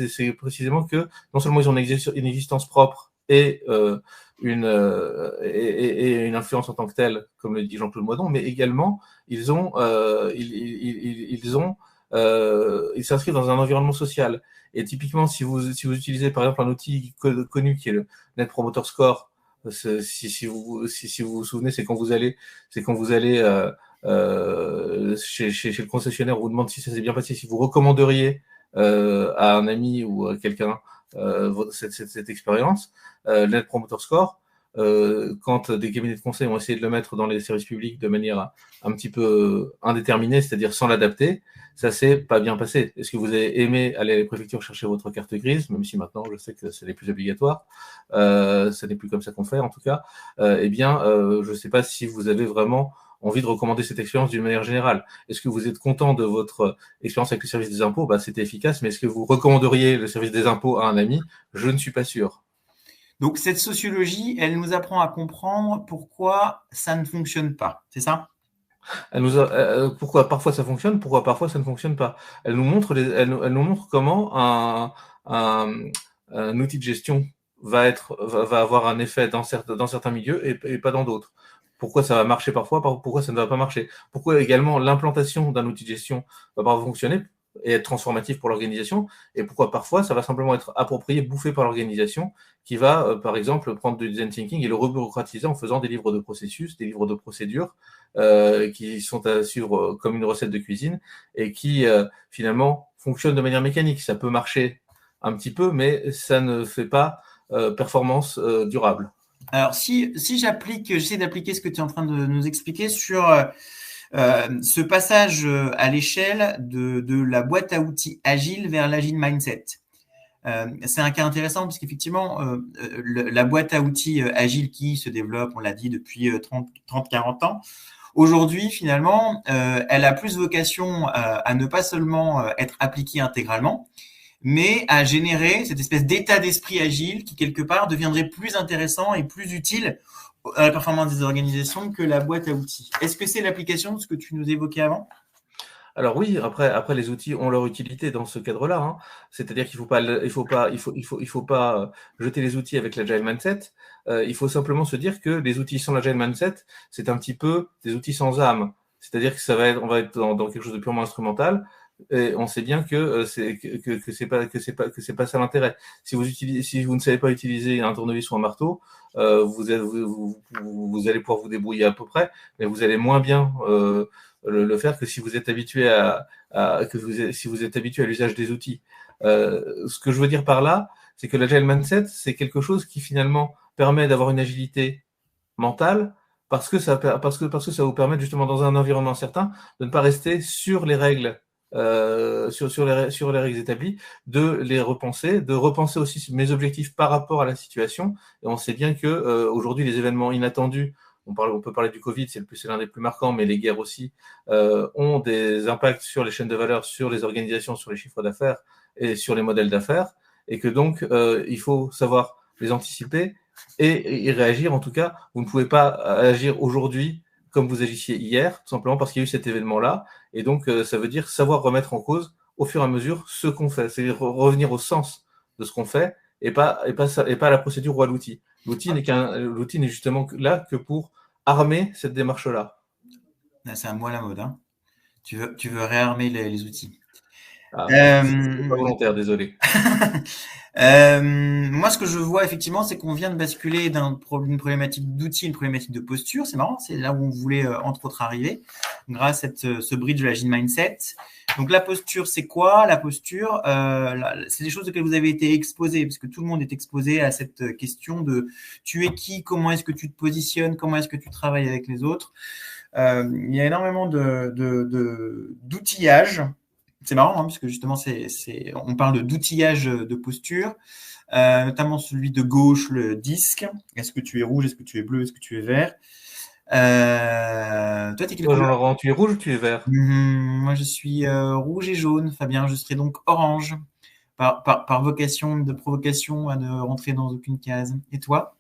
c'est précisément que non seulement ils ont une existence propre et une influence en tant que telle, comme le dit Jean-Claude Moidon, mais également ils s'inscrivent dans un environnement social. Et typiquement, si vous utilisez par exemple un outil connu qui est le Net Promoter Score, si vous vous souvenez, c'est quand vous allez chez le concessionnaire, on vous demande si ça s'est bien passé, si vous recommanderiez à un ami ou à quelqu'un cette expérience. Le Net Promoter Score, quand des cabinets de conseil ont essayé de le mettre dans les services publics de manière un petit peu indéterminée, c'est-à-dire sans l'adapter, ça s'est pas bien passé. Est-ce que vous avez aimé aller à la préfecture chercher votre carte grise, même si maintenant je sais que ce n'est plus obligatoire, ce n'est plus comme ça qu'on fait en tout cas, je ne sais pas si vous avez vraiment envie de recommander cette expérience d'une manière générale. Est-ce que vous êtes content de votre expérience avec le service des impôts? C'était efficace, mais est-ce que vous recommanderiez le service des impôts à un ami? Je ne suis pas sûr. Donc cette sociologie, elle nous apprend à comprendre pourquoi ça ne fonctionne pas, c'est ça? Pourquoi parfois ça fonctionne, pourquoi parfois ça ne fonctionne pas. Elle nous montre comment un outil de gestion va avoir un effet dans certains milieux et pas dans d'autres. pourquoi ça va marcher parfois, pourquoi ça ne va pas marcher. Pourquoi également l'implantation d'un outil de gestion va pas fonctionner et être transformatif pour l'organisation, et pourquoi parfois ça va simplement être approprié, bouffé par l'organisation, qui va, par exemple, prendre du design thinking et le rebureaucratiser en faisant des livres de processus, des livres de procédures, qui sont à suivre comme une recette de cuisine, et qui, finalement, fonctionnent de manière mécanique. Ça peut marcher un petit peu, mais ça ne fait pas performance durable. Alors, si j'essaie d'appliquer ce que tu es en train de nous expliquer sur ce passage à l'échelle de la boîte à outils agile vers l'agile mindset. C'est un cas intéressant parce qu'effectivement, la boîte à outils agile qui se développe, on l'a dit, depuis 30-40 ans, aujourd'hui, finalement, elle a plus vocation à ne pas seulement être appliquée intégralement, mais à générer cette espèce d'état d'esprit agile qui, quelque part, deviendrait plus intéressant et plus utile à la performance des organisations que la boîte à outils. Est-ce que c'est l'application de ce que tu nous évoquais avant ? Alors oui, après les outils ont leur utilité dans ce cadre-là, hein. C'est-à-dire qu'il faut pas jeter les outils avec l'agile mindset. Il faut simplement se dire que les outils sans l'agile mindset, c'est un petit peu des outils sans âme. C'est-à-dire que on va être dans quelque chose de purement instrumental. Et on sait bien que c'est pas ça l'intérêt. Si vous ne savez pas utiliser un tournevis ou un marteau, vous allez pouvoir vous débrouiller à peu près, mais vous allez moins bien le faire que si vous êtes habitué si vous êtes habitué à l'usage des outils. Ce que je veux dire par là, c'est que l'agile mindset, c'est quelque chose qui finalement permet d'avoir une agilité mentale, parce que ça vous permet justement dans un environnement certain de ne pas rester sur les règles, sur les règles établies, de les repenser, de repenser aussi mes objectifs par rapport à la situation. Et on sait bien que aujourd'hui les événements inattendus, on peut parler du Covid, c'est l'un des plus marquants, mais les guerres aussi ont des impacts sur les chaînes de valeur, sur les organisations, sur les chiffres d'affaires et sur les modèles d'affaires, et que donc il faut savoir les anticiper et réagir. En tout cas, vous ne pouvez pas agir aujourd'hui comme vous agissiez hier, tout simplement parce qu'il y a eu cet événement-là. Et donc, ça veut dire savoir remettre en cause au fur et à mesure ce qu'on fait. C'est revenir au sens de ce qu'on fait et pas à la procédure ou à l'outil. L'outil n'est justement là que pour armer cette démarche-là. C'est un mot à la mode, hein. Tu veux réarmer les outils. C'est pas volontaire, désolé. Moi, ce que je vois effectivement, c'est qu'on vient de basculer d'une problématique d'outils à une problématique de posture. C'est marrant, c'est là où on voulait entre autres arriver, grâce à ce bridge de l'agile mindset. Donc la posture, c'est quoi ? La posture, c'est des choses auxquelles vous avez été exposés, parce que tout le monde est exposé à cette question de tu es qui, comment est-ce que tu te positionnes, comment est-ce que tu travailles avec les autres. Il y a énormément d'outillage. C'est marrant, hein, parce que justement, on parle d'outillage de posture, notamment celui de gauche, le disque. Est-ce que tu es rouge? Est-ce que tu es bleu? Est-ce que tu es vert? Toi, t'es quelle couleur? Jean-Laurent, tu es rouge ou tu es vert? Moi, je suis rouge et jaune. Fabien, je serai donc orange, par vocation de provocation à ne rentrer dans aucune case. Et toi?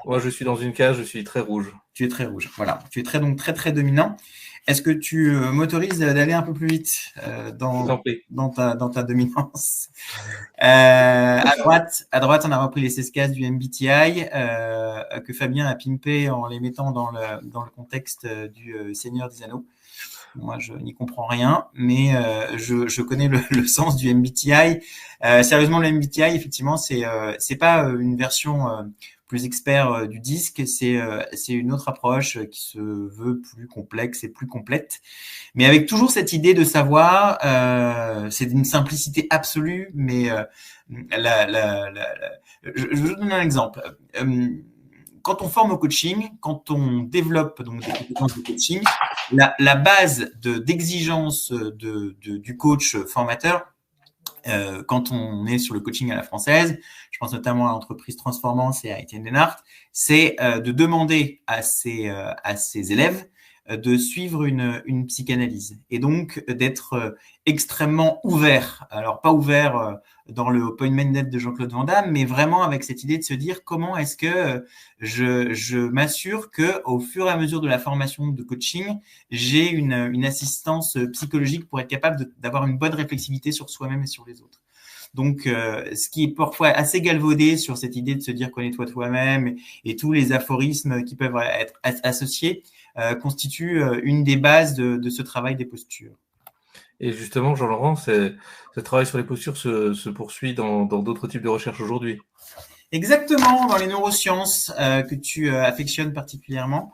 Moi, je suis dans une case, je suis très rouge. Tu es très rouge, voilà. Tu es donc très dominant. Est-ce que tu m'autorises d'aller un peu plus vite dans ta dominance? À droite, on a repris les 16 cases du MBTI que Fabien a pimpé en les mettant dans le contexte du Seigneur des Anneaux. Moi, je n'y comprends rien, mais je connais le sens du MBTI. Sérieusement, le MBTI, effectivement, c'est pas une version plus expert du disque, c'est une autre approche qui se veut plus complexe et plus complète, mais avec toujours cette idée de savoir, c'est d'une simplicité absolue, mais je vais vous donner un exemple. Quand on forme au coaching, quand on développe donc des compétences de coaching, la base d'exigence du coach formateur, quand on est sur le coaching à la française, je pense notamment à l'entreprise Transformance et à Étienne Denart, c'est de demander à ses élèves de suivre une psychanalyse et donc d'être extrêmement ouvert. Alors pas ouvert dans le appointment de Jean-Claude Van Damme, mais vraiment avec cette idée de se dire comment est-ce que je m'assure que au fur et à mesure de la formation de coaching, j'ai une assistance psychologique pour être capable d'avoir une bonne réflexivité sur soi-même et sur les autres. Donc, ce qui est parfois assez galvaudé sur cette idée de se dire connais-toi toi-même et tous les aphorismes qui peuvent être associés constitue une des bases de ce travail des postures. Et justement, Jean-Laurent, ce travail sur les postures se poursuit dans d'autres types de recherches aujourd'hui. Exactement, dans les neurosciences que tu affectionnes particulièrement.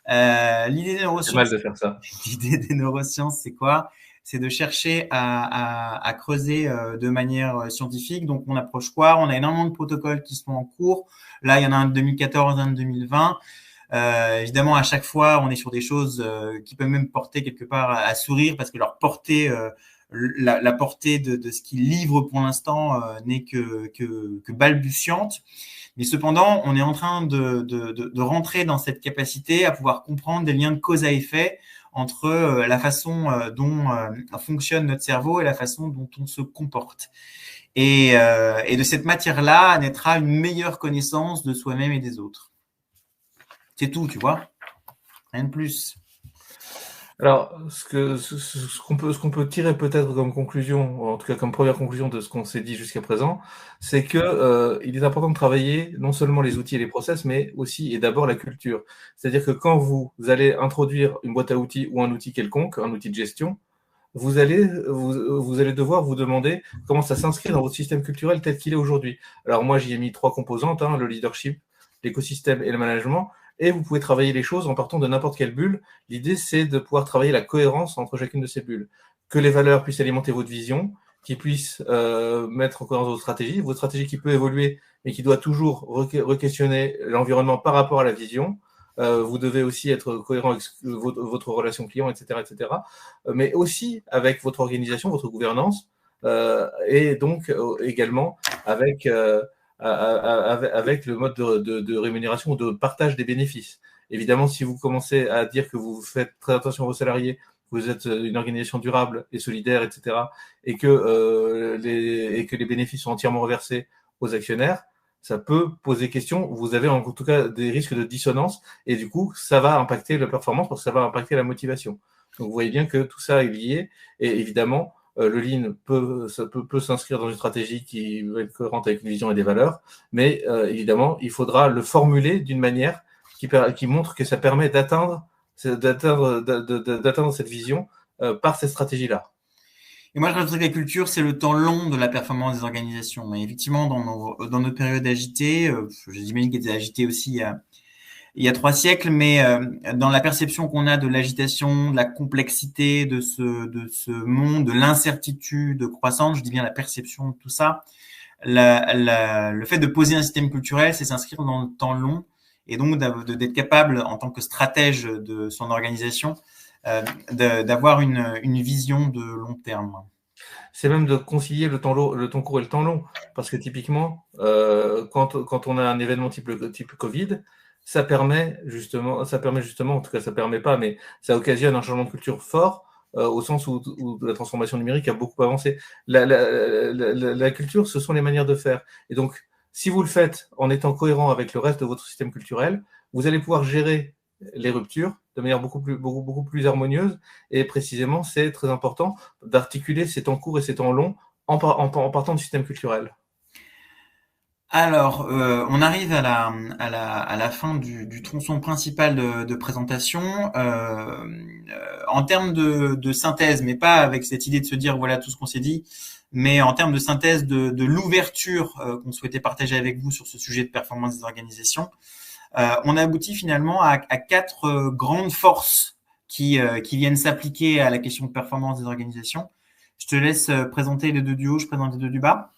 L'idée des C'est mal neurosciences, de faire ça. l'idée des neurosciences, c'est quoi? C'est de chercher à creuser de manière scientifique. Donc, on approche quoi? On a énormément de protocoles qui sont en cours. Là, il y en a un de 2014, un de 2020. Évidemment, à chaque fois, on est sur des choses qui peuvent même porter quelque part à sourire parce que leur portée, la portée de ce qu'ils livrent pour l'instant n'est que balbutiante. Mais cependant, on est en train de rentrer dans cette capacité à pouvoir comprendre des liens de cause à effet entre la façon dont fonctionne notre cerveau et la façon dont on se comporte. Et de cette matière-là naîtra une meilleure connaissance de soi-même et des autres. C'est tout, tu vois. Rien de plus. Alors, ce qu'on peut tirer peut-être comme conclusion, en tout cas comme première conclusion de ce qu'on s'est dit jusqu'à présent, c'est que il est important de travailler non seulement les outils et les process, mais aussi et d'abord la culture. C'est-à-dire que quand vous allez introduire une boîte à outils ou un outil quelconque, un outil de gestion, vous allez devoir vous demander comment ça s'inscrit dans votre système culturel tel qu'il est aujourd'hui. Alors moi, j'y ai mis 3 composantes, le leadership, l'écosystème et le management. Et vous pouvez travailler les choses en partant de n'importe quelle bulle. L'idée, c'est de pouvoir travailler la cohérence entre chacune de ces bulles. Que les valeurs puissent alimenter votre vision, qu'ils puissent mettre en cohérence votre stratégie qui peut évoluer, mais qui doit toujours re-questionner l'environnement par rapport à la vision. Vous devez aussi être cohérent avec votre relation client, etc., etc. Mais aussi avec votre organisation, votre gouvernance, et donc également avec le mode de rémunération ou de partage des bénéfices. Évidemment, si vous commencez à dire que vous faites très attention à vos salariés, vous êtes une organisation durable et solidaire, etc., et que les bénéfices sont entièrement reversés aux actionnaires, ça peut poser question. Vous avez en tout cas des risques de dissonance, et du coup, ça va impacter la performance parce que ça va impacter la motivation. Donc, vous voyez bien que tout ça est lié, et évidemment, le lean peut s'inscrire dans une stratégie qui va être cohérente avec une vision et des valeurs, mais évidemment, il faudra le formuler d'une manière qui montre que ça permet d'atteindre cette vision par cette stratégie-là. Et moi, je rajouterais que la culture, c'est le temps long de la performance des organisations. Et effectivement, dans nos périodes agitées, j'imagine qu'elles étaient agitées aussi il y a 3 siècles, mais dans la perception qu'on a de l'agitation, de la complexité de ce monde, de l'incertitude croissante, je dis bien la perception de tout ça, le fait de poser un système culturel, c'est s'inscrire dans le temps long et donc d'être capable, en tant que stratège de son organisation, d'avoir une vision de long terme. C'est même de concilier le temps court et le temps long. Parce que typiquement, quand on a un événement type Covid, ça permet justement, en tout cas ça permet pas, mais ça occasionne un changement de culture fort, au sens où la transformation numérique a beaucoup avancé. La culture, ce sont les manières de faire. Et donc, si vous le faites en étant cohérent avec le reste de votre système culturel, vous allez pouvoir gérer les ruptures de manière beaucoup plus harmonieuse. Et précisément, c'est très important d'articuler ces temps courts et ces temps longs en partant du système culturel. Alors, on arrive à la fin du tronçon principal de présentation. En termes de synthèse, mais pas avec cette idée de se dire voilà tout ce qu'on s'est dit, mais en termes de synthèse de l'ouverture qu'on souhaitait partager avec vous sur ce sujet de performance des organisations, on aboutit finalement à 4 grandes forces qui viennent s'appliquer à la question de performance des organisations. Je te laisse présenter les 2 du haut, je présente les 2 du bas.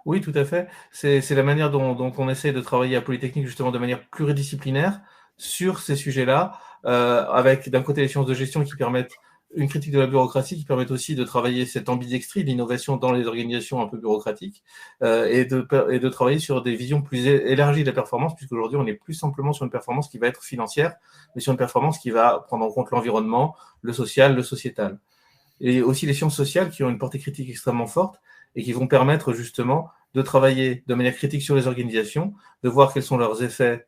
Oui, tout à fait. C'est la manière dont on essaie de travailler à Polytechnique justement de manière pluridisciplinaire sur ces sujets-là, avec d'un côté les sciences de gestion qui permettent une critique de la bureaucratie, qui permettent aussi de travailler cette ambidextrie, l'innovation dans les organisations un peu bureaucratiques, et de travailler sur des visions plus élargies de la performance, puisqu'aujourd'hui on n'est plus simplement sur une performance qui va être financière, mais sur une performance qui va prendre en compte l'environnement, le social, le sociétal. Et aussi les sciences sociales qui ont une portée critique extrêmement forte, et qui vont permettre justement de travailler de manière critique sur les organisations, de voir quels sont leurs effets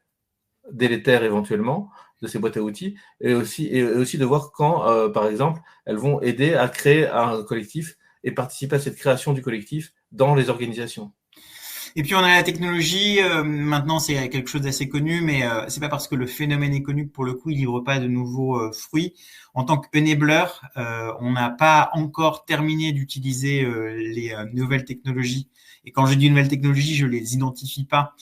délétères éventuellement de ces boîtes à outils, et aussi de voir quand, par exemple, elles vont aider à créer un collectif et participer à cette création du collectif dans les organisations. Et puis on a la technologie. Maintenant, c'est quelque chose d'assez connu, mais c'est pas parce que le phénomène est connu que pour le coup, il livre pas de nouveaux fruits. En tant qu'enabler, on n'a pas encore terminé d'utiliser les nouvelles technologies. Et quand je dis nouvelles technologies, je les identifie pas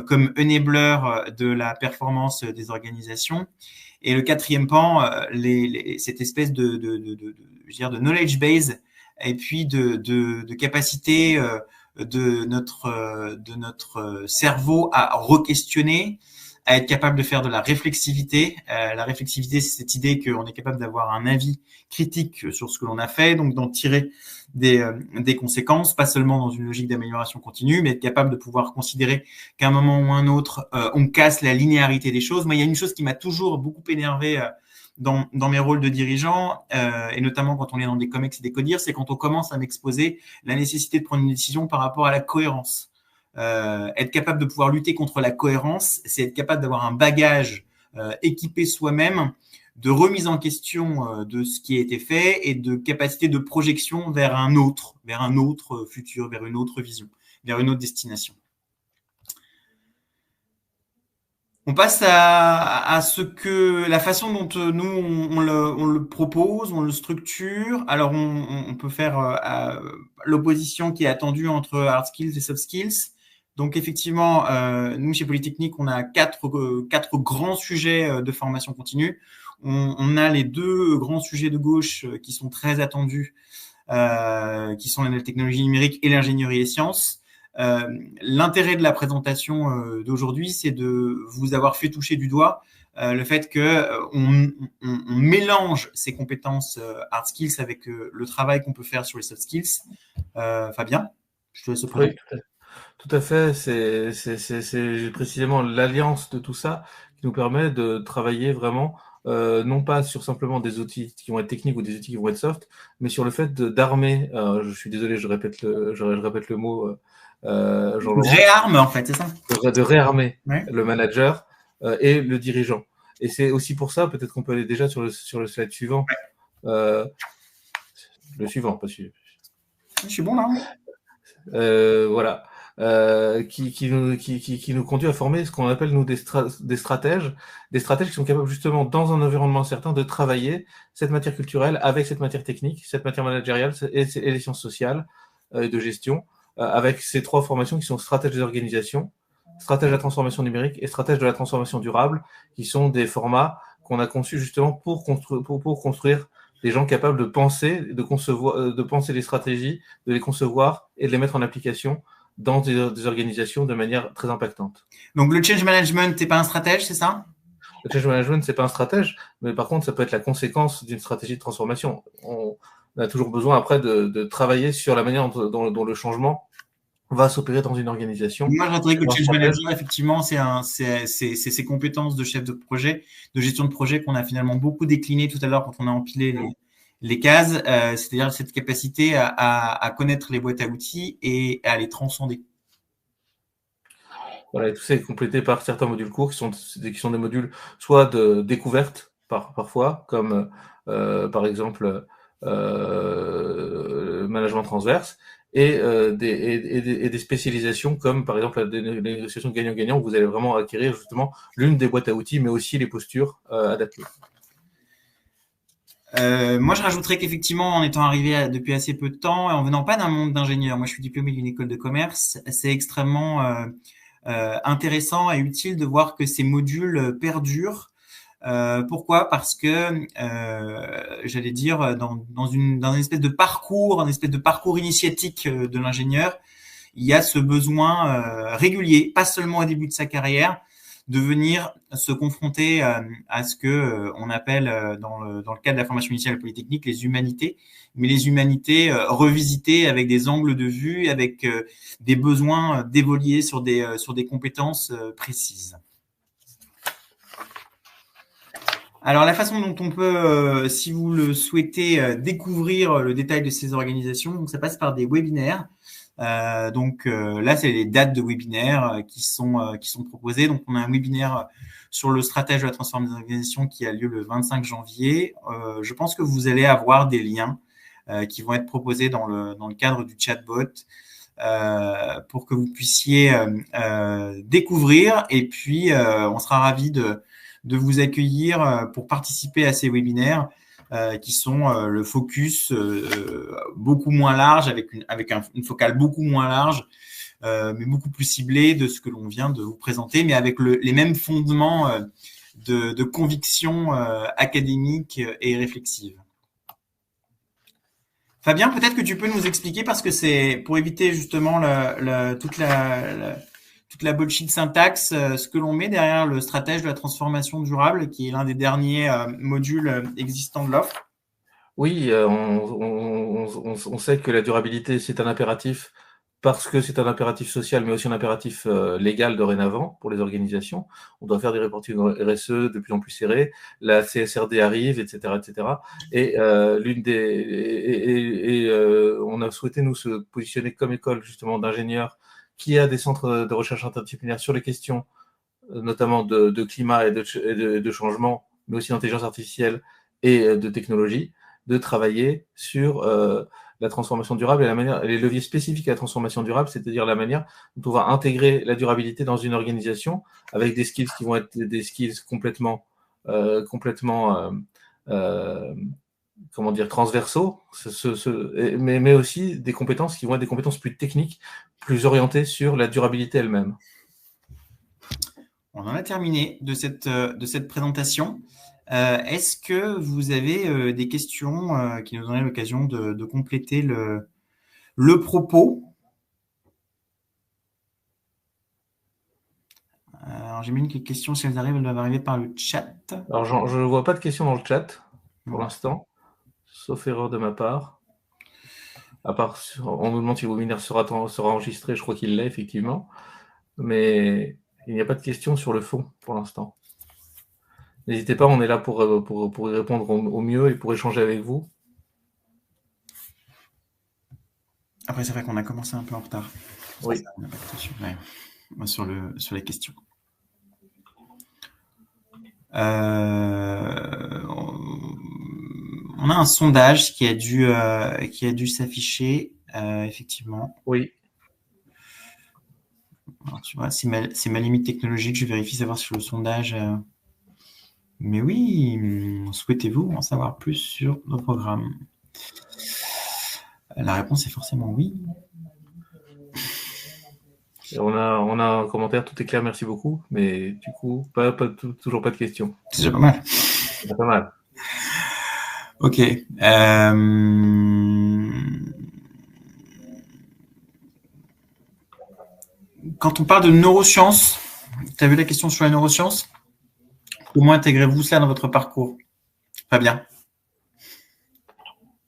comme enabler de la performance des organisations. Et le quatrième pan, cette espèce je veux dire, de knowledge base et puis de capacité de notre cerveau à re-questionner, à être capable de faire de la réflexivité. La réflexivité, c'est cette idée qu'on est capable d'avoir un avis critique sur ce que l'on a fait, donc d'en tirer des conséquences, pas seulement dans une logique d'amélioration continue, mais être capable de pouvoir considérer qu'à un moment ou un autre, on casse la linéarité des choses. Moi, il y a une chose qui m'a toujours beaucoup énervé dans mes rôles de dirigeant, et notamment quand on est dans des comex et des codires, c'est quand on commence à m'exposer la nécessité de prendre une décision par rapport à la cohérence. Être capable de pouvoir lutter contre la cohérence, c'est être capable d'avoir un bagage équipé soi-même de remise en question de ce qui a été fait et de capacité de projection vers un autre futur, vers une autre vision, vers une autre destination. On passe à ce que la façon dont nous on le propose, on le structure. Alors on peut faire l'opposition qui est attendue entre hard skills et soft skills. Donc effectivement, nous chez Polytechnique, on a quatre grands sujets de formation continue. On a les deux grands sujets de gauche qui sont très attendus, qui sont la technologie numérique et l'ingénierie et sciences. L'intérêt de la présentation d'aujourd'hui, c'est de vous avoir fait toucher du doigt le fait que on mélange ces compétences hard skills avec le travail qu'on peut faire sur les soft skills. Fabien, je te laisse le présenter. Oui, tout à fait. C'est précisément l'alliance de tout ça qui nous permet de travailler vraiment, non pas sur simplement des outils qui vont être techniques ou des outils qui vont être soft, mais sur le fait d'armer, je suis désolé, je répète le mot, Jean-Laurent. Réarme, en fait, c'est ça? De réarmer Ouais. le manager et le dirigeant. Et c'est aussi pour ça, peut-être qu'on peut aller déjà sur le slide suivant. Le suivant, pas celui. Je suis bon là. Voilà. Qui nous conduit à former ce qu'on appelle nous des stratèges qui sont capables justement dans un environnement certain de travailler cette matière culturelle avec cette matière technique, cette matière managériale et les sciences sociales et de gestion, avec ces trois formations qui sont stratèges des organisations, stratèges de la transformation numérique et stratèges de la transformation durable, qui sont des formats qu'on a conçus justement pour construire des gens capables de penser, de concevoir, de penser les stratégies, de les concevoir et de les mettre en application dans des organisations de manière très impactante. Donc le change management, t'es pas un stratège, c'est ça? Le change management, c'est pas un stratège, mais par contre, ça peut être la conséquence d'une stratégie de transformation. On a toujours besoin après de travailler sur la manière dont le changement va s'opérer dans une organisation. Moi, je dirais que le change manager, effectivement, c'est ces compétences de chef de projet, de gestion de projet qu'on a finalement beaucoup décliné tout à l'heure quand on a empilé les cases, c'est-à-dire cette capacité à connaître les boîtes à outils et à les transcender. Voilà, et tout ça est complété par certains modules courts qui sont des modules soit de découverte parfois, comme par exemple management transverse, et des spécialisations comme par exemple la négociation gagnant-gagnant où vous allez vraiment acquérir justement l'une des boîtes à outils, mais aussi les postures adaptées. Moi, je rajouterais qu'effectivement, en étant arrivé depuis assez peu de temps et en venant pas d'un monde d'ingénieur, moi je suis diplômé d'une école de commerce, c'est extrêmement intéressant et utile de voir que ces modules perdurent. Pourquoi? Parce que j'allais dire dans une espèce de parcours initiatique de l'ingénieur, il y a ce besoin régulier, pas seulement au début de sa carrière, de venir se confronter à ce que on appelle dans le cadre de la formation initiale de Polytechnique les humanités, mais les humanités revisitées avec des angles de vue, avec des besoins d'évoluer sur des compétences précises. Alors la façon dont on peut, si vous le souhaitez, découvrir le détail de ces organisations, donc ça passe par des webinaires. Là, c'est les dates de webinaires qui sont proposées. Donc, on a un webinaire sur le stratège de la transformation des organisations qui a lieu le 25 janvier. Je pense que vous allez avoir des liens qui vont être proposés dans le cadre du chatbot pour que vous puissiez découvrir. Et puis, on sera ravis de vous accueillir pour participer à ces webinaires qui sont le focus beaucoup moins large, avec une focale beaucoup moins large, mais beaucoup plus ciblée de ce que l'on vient de vous présenter, mais avec les mêmes fondements de conviction académique et réflexive. Fabien, peut-être que tu peux nous expliquer, parce que c'est pour éviter justement toute la bullshit syntaxe, ce que l'on met derrière le stratège de la transformation durable, qui est l'un des derniers modules existants de l'offre. Oui, on sait que la durabilité, c'est un impératif parce que c'est un impératif social, mais aussi un impératif légal dorénavant pour les organisations. On doit faire des reportings RSE de plus en plus serrés. La CSRD arrive, etc., etc. Et on a souhaité nous se positionner comme école justement d'ingénieurs qui a des centres de recherche interdisciplinaires sur les questions, notamment de climat et de changement, mais aussi d'intelligence artificielle et de technologie, de travailler sur la transformation durable et les leviers spécifiques à la transformation durable, c'est-à-dire la manière dont on va intégrer la durabilité dans une organisation avec des skills qui vont être des skills complètement comment dire, transversaux, mais aussi des compétences qui vont être des compétences plus techniques, plus orientées sur la durabilité elle-même. On en a terminé de cette présentation. Est-ce que vous avez des questions qui nous donneraient l'occasion de compléter le propos? Alors, j'imagine que les questions, si elles arrivent, elles doivent arriver par le chat. Alors, je ne vois pas de questions dans le chat pour l'instant, sauf erreur de ma part. À part, on nous demande si le webinaire sera enregistré, je crois qu'il l'est effectivement, mais il n'y a pas de questions sur le fond pour l'instant. N'hésitez pas, on est là pour y répondre au mieux et pour échanger avec vous. Après, c'est vrai qu'on a commencé un peu en retard. Oui. On n'a pas de questions. Ouais. Sur les questions. On a un sondage qui a dû s'afficher, effectivement. Oui. Alors, tu vois, c'est ma limite technologique. Je vérifie savoir si le sondage. Mais oui, souhaitez-vous en savoir plus sur nos programmes? La réponse est forcément oui. Et on a un commentaire, tout est clair, merci beaucoup, mais du coup, toujours pas de questions. C'est déjà pas mal. C'est pas mal. Ok. Quand on parle de neurosciences, tu as vu la question sur la neurosciences? Comment intégrez-vous cela dans votre parcours? Fabien?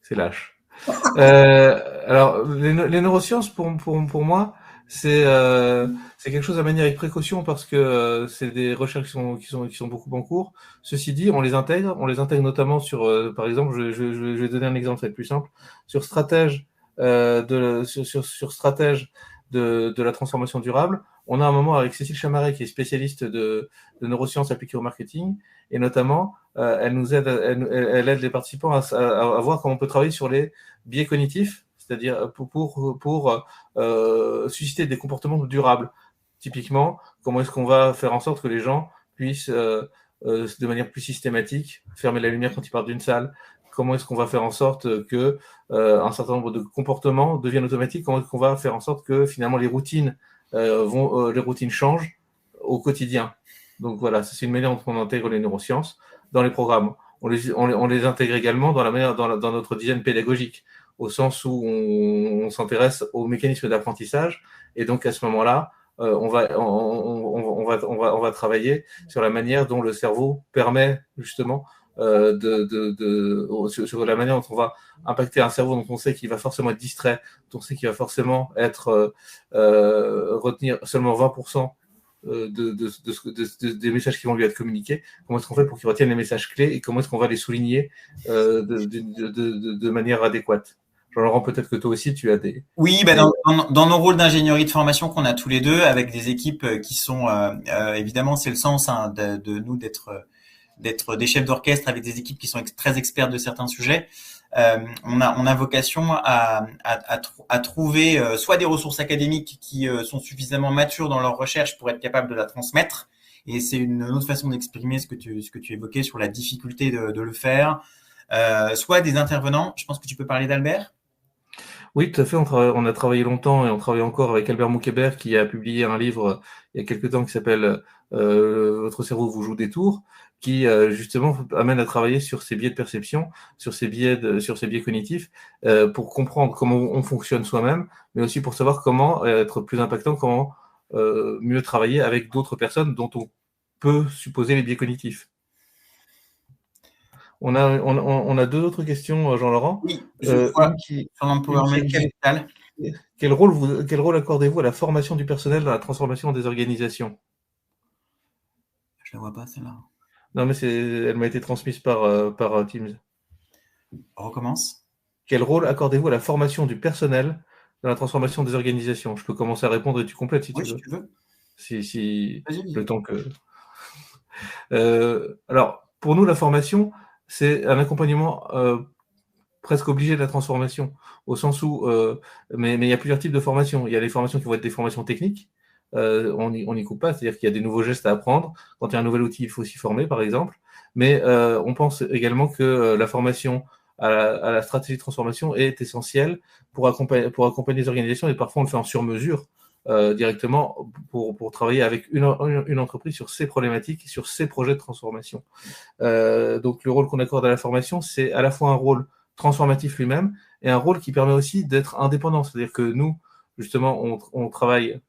C'est lâche. Alors, les neurosciences, pour moi, c'est quelque chose à manier avec précaution parce que c'est des recherches qui sont beaucoup en cours. Ceci dit, on les intègre notamment sur, par exemple, je vais donner un exemple, ça va être plus simple, sur stratège sur stratège de la transformation durable. On a un moment avec Cécile Chamaret qui est spécialiste de neurosciences appliquées au marketing et notamment elle nous aide, elle aide les participants à voir comment on peut travailler sur les biais cognitifs, c'est-à-dire pour susciter des comportements durables. Typiquement, comment est-ce qu'on va faire en sorte que les gens puissent, de manière plus systématique, fermer la lumière quand ils partent d'une salle? Comment est-ce qu'on va faire en sorte que un certain nombre de comportements deviennent automatiques? Comment est-ce qu'on va faire en sorte que finalement les routines changent au quotidien? Donc voilà, c'est une manière dont on intègre les neurosciences dans les programmes. On les intègre également dans notre design pédagogique, au sens où on s'intéresse aux mécanismes d'apprentissage, et donc à ce moment-là, on va travailler sur la manière dont le cerveau permet justement sur la manière dont on va impacter un cerveau dont on sait qu'il va forcément être distrait, dont on sait qu'il va forcément être retenir seulement 20% des messages qui vont lui être communiqués. Comment est-ce qu'on fait pour qu'il retienne les messages clés et comment est-ce qu'on va les souligner de manière adéquate? Jean-Laurent, peut-être que toi aussi, tu as des... Oui, dans nos rôles d'ingénierie de formation qu'on a tous les deux, avec des équipes qui sont, évidemment, c'est le sens de nous d'être des chefs d'orchestre avec des équipes qui sont très expertes de certains sujets. On a vocation à trouver soit des ressources académiques qui sont suffisamment matures dans leur recherche pour être capables de la transmettre. Et c'est une autre façon d'exprimer ce que tu évoquais sur la difficulté de le faire. Soit des intervenants. Je pense que tu peux parler d'Albert. Oui, tout à fait. On a travaillé longtemps et on travaille encore avec Albert Moukébert qui a publié un livre il y a quelques temps qui s'appelle Votre cerveau vous joue des tours, qui justement amène à travailler sur ces biais de perception, sur ces biais cognitifs, pour comprendre comment on fonctionne soi-même, mais aussi pour savoir comment être plus impactant, comment mieux travailler avec d'autres personnes dont on peut supposer les biais cognitifs. On a deux autres questions, Jean-Laurent. Oui, je vois sur Une qui l'empowerment est digital. quel rôle accordez-vous à la formation du personnel dans la transformation des organisations? Je la vois pas, celle-là. Non, mais elle m'a été transmise par Teams. On recommence. Quel rôle accordez-vous à la formation du personnel dans la transformation des organisations? Je peux commencer à répondre et tu complètes si tu Oui, si veux. tu veux. Si Vas-y. le temps que. Alors, pour nous, la formation, c'est un accompagnement presque obligé de la transformation, au sens où, mais il y a plusieurs types de formations. Il y a les formations qui vont être des formations techniques, on n'y coupe pas, c'est-à-dire qu'il y a des nouveaux gestes à apprendre. Quand il y a un nouvel outil, il faut s'y former, par exemple. Mais on pense également que la formation à la stratégie de transformation est essentielle pour accompagner les organisations, et parfois on le fait en sur-mesure. Directement pour travailler avec une entreprise sur ses problématiques, sur ses projets de transformation. Donc le rôle qu'on accorde à la formation, c'est à la fois un rôle transformatif lui-même et un rôle qui permet aussi d'être indépendant. C'est-à-dire que nous, justement, on travaille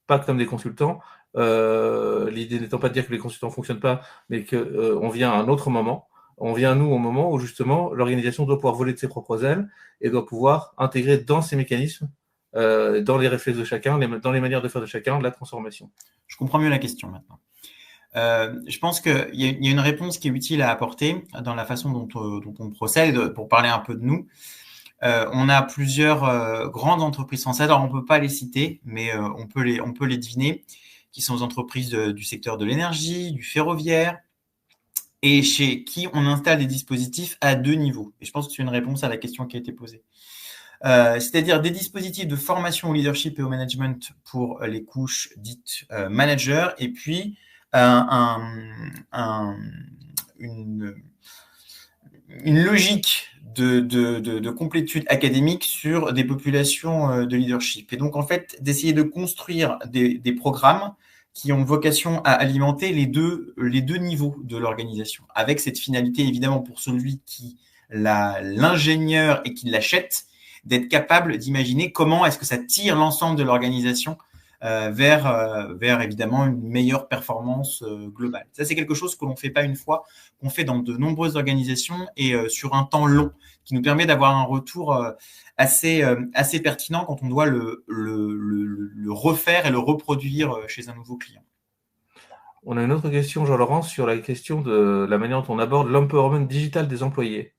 pas comme des consultants. L'idée n'étant pas de dire que les consultants ne fonctionnent pas, mais qu'on vient à un autre moment. On vient, nous, au moment où, justement, l'organisation doit pouvoir voler de ses propres ailes et doit pouvoir intégrer dans ses mécanismes, dans les réflexes de chacun, dans les manières de faire de chacun, la transformation. Je comprends mieux la question maintenant. Je pense qu'il y a une réponse qui est utile à apporter dans la façon dont on procède pour parler un peu de nous. On a plusieurs grandes entreprises françaises. Alors, on ne peut pas les citer, mais on peut les deviner, qui sont des entreprises du secteur de l'énergie, du ferroviaire, et chez qui on installe des dispositifs à deux niveaux. Et je pense que c'est une réponse à la question qui a été posée. C'est-à-dire des dispositifs de formation au leadership et au management pour les couches dites managers, et puis une logique de complétude académique sur des populations de leadership. Et donc, en fait, d'essayer de construire des programmes qui ont vocation à alimenter les deux niveaux de l'organisation, avec cette finalité, évidemment, pour celui qui l'ingénieur et qui l'achète, d'être capable d'imaginer comment est-ce que ça tire l'ensemble de l'organisation vers évidemment une meilleure performance globale. Ça, c'est quelque chose que l'on ne fait pas une fois, qu'on fait dans de nombreuses organisations et sur un temps long, qui nous permet d'avoir un retour assez pertinent quand on doit le refaire et le reproduire chez un nouveau client. On a une autre question, Jean-Laurent, sur la question de la manière dont on aborde l'empowerment digital des employés.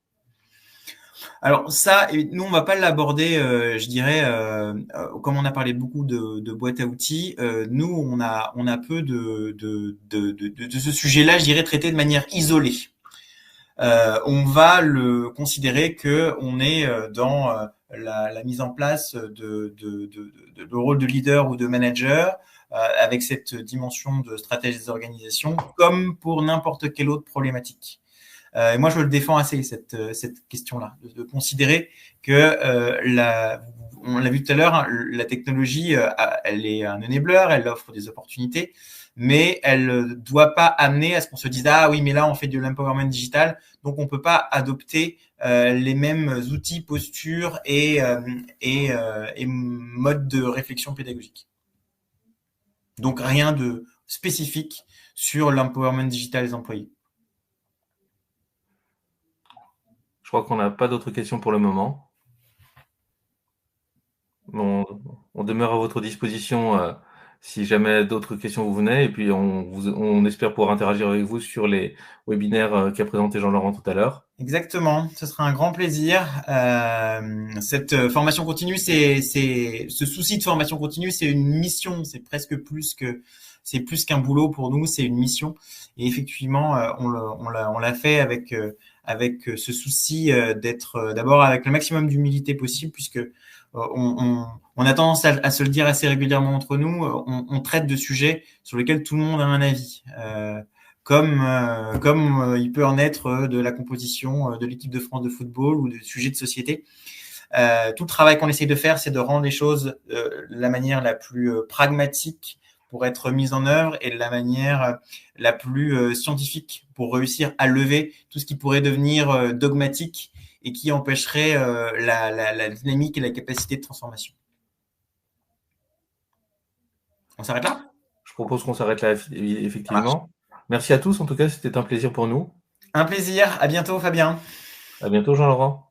Alors ça, nous on va pas l'aborder, je dirais, comme on a parlé beaucoup de boîtes à outils, nous on a peu de ce sujet-là, je dirais, traité de manière isolée. On va le considérer que on est dans la mise en place de rôle de leader ou de manager, avec cette dimension de stratégie des organisations, comme pour n'importe quelle autre problématique. Et moi, je le défends assez, cette question-là, de considérer que, on l'a vu tout à l'heure, la technologie, elle est un enabler, elle offre des opportunités, mais elle ne doit pas amener à ce qu'on se dise « Ah oui, mais là, on fait de l'empowerment digital, donc on ne peut pas adopter les mêmes outils, postures et modes de réflexion pédagogique. » Donc, rien de spécifique sur l'empowerment digital des employés. Je crois qu'on n'a pas d'autres questions pour le moment. On demeure à votre disposition si jamais d'autres questions vous venaient, et puis on espère pouvoir interagir avec vous sur les webinaires qu'a présenté Jean-Laurent tout à l'heure. Exactement, ce sera un grand plaisir. Cette formation continue, ce souci de formation continue, c'est une mission, c'est presque plus que c'est plus qu'un boulot pour nous, c'est une mission. Et effectivement, on l'a fait avec ce souci d'être d'abord avec le maximum d'humilité possible, puisque on a tendance à se le dire assez régulièrement entre nous, on traite de sujets sur lesquels tout le monde a un avis. Comme il peut en être de la composition de l'équipe de France de football ou de sujets de société. Tout le travail qu'on essaye de faire, c'est de rendre les choses de la manière la plus pragmatique pour être mise en œuvre et de la manière la plus scientifique pour réussir à lever tout ce qui pourrait devenir dogmatique et qui empêcherait la dynamique et la capacité de transformation. On s'arrête là? Je propose qu'on s'arrête là, effectivement. Merci à tous, en tout cas, c'était un plaisir pour nous. Un plaisir, à bientôt Fabien. À bientôt, Jean-Laurent.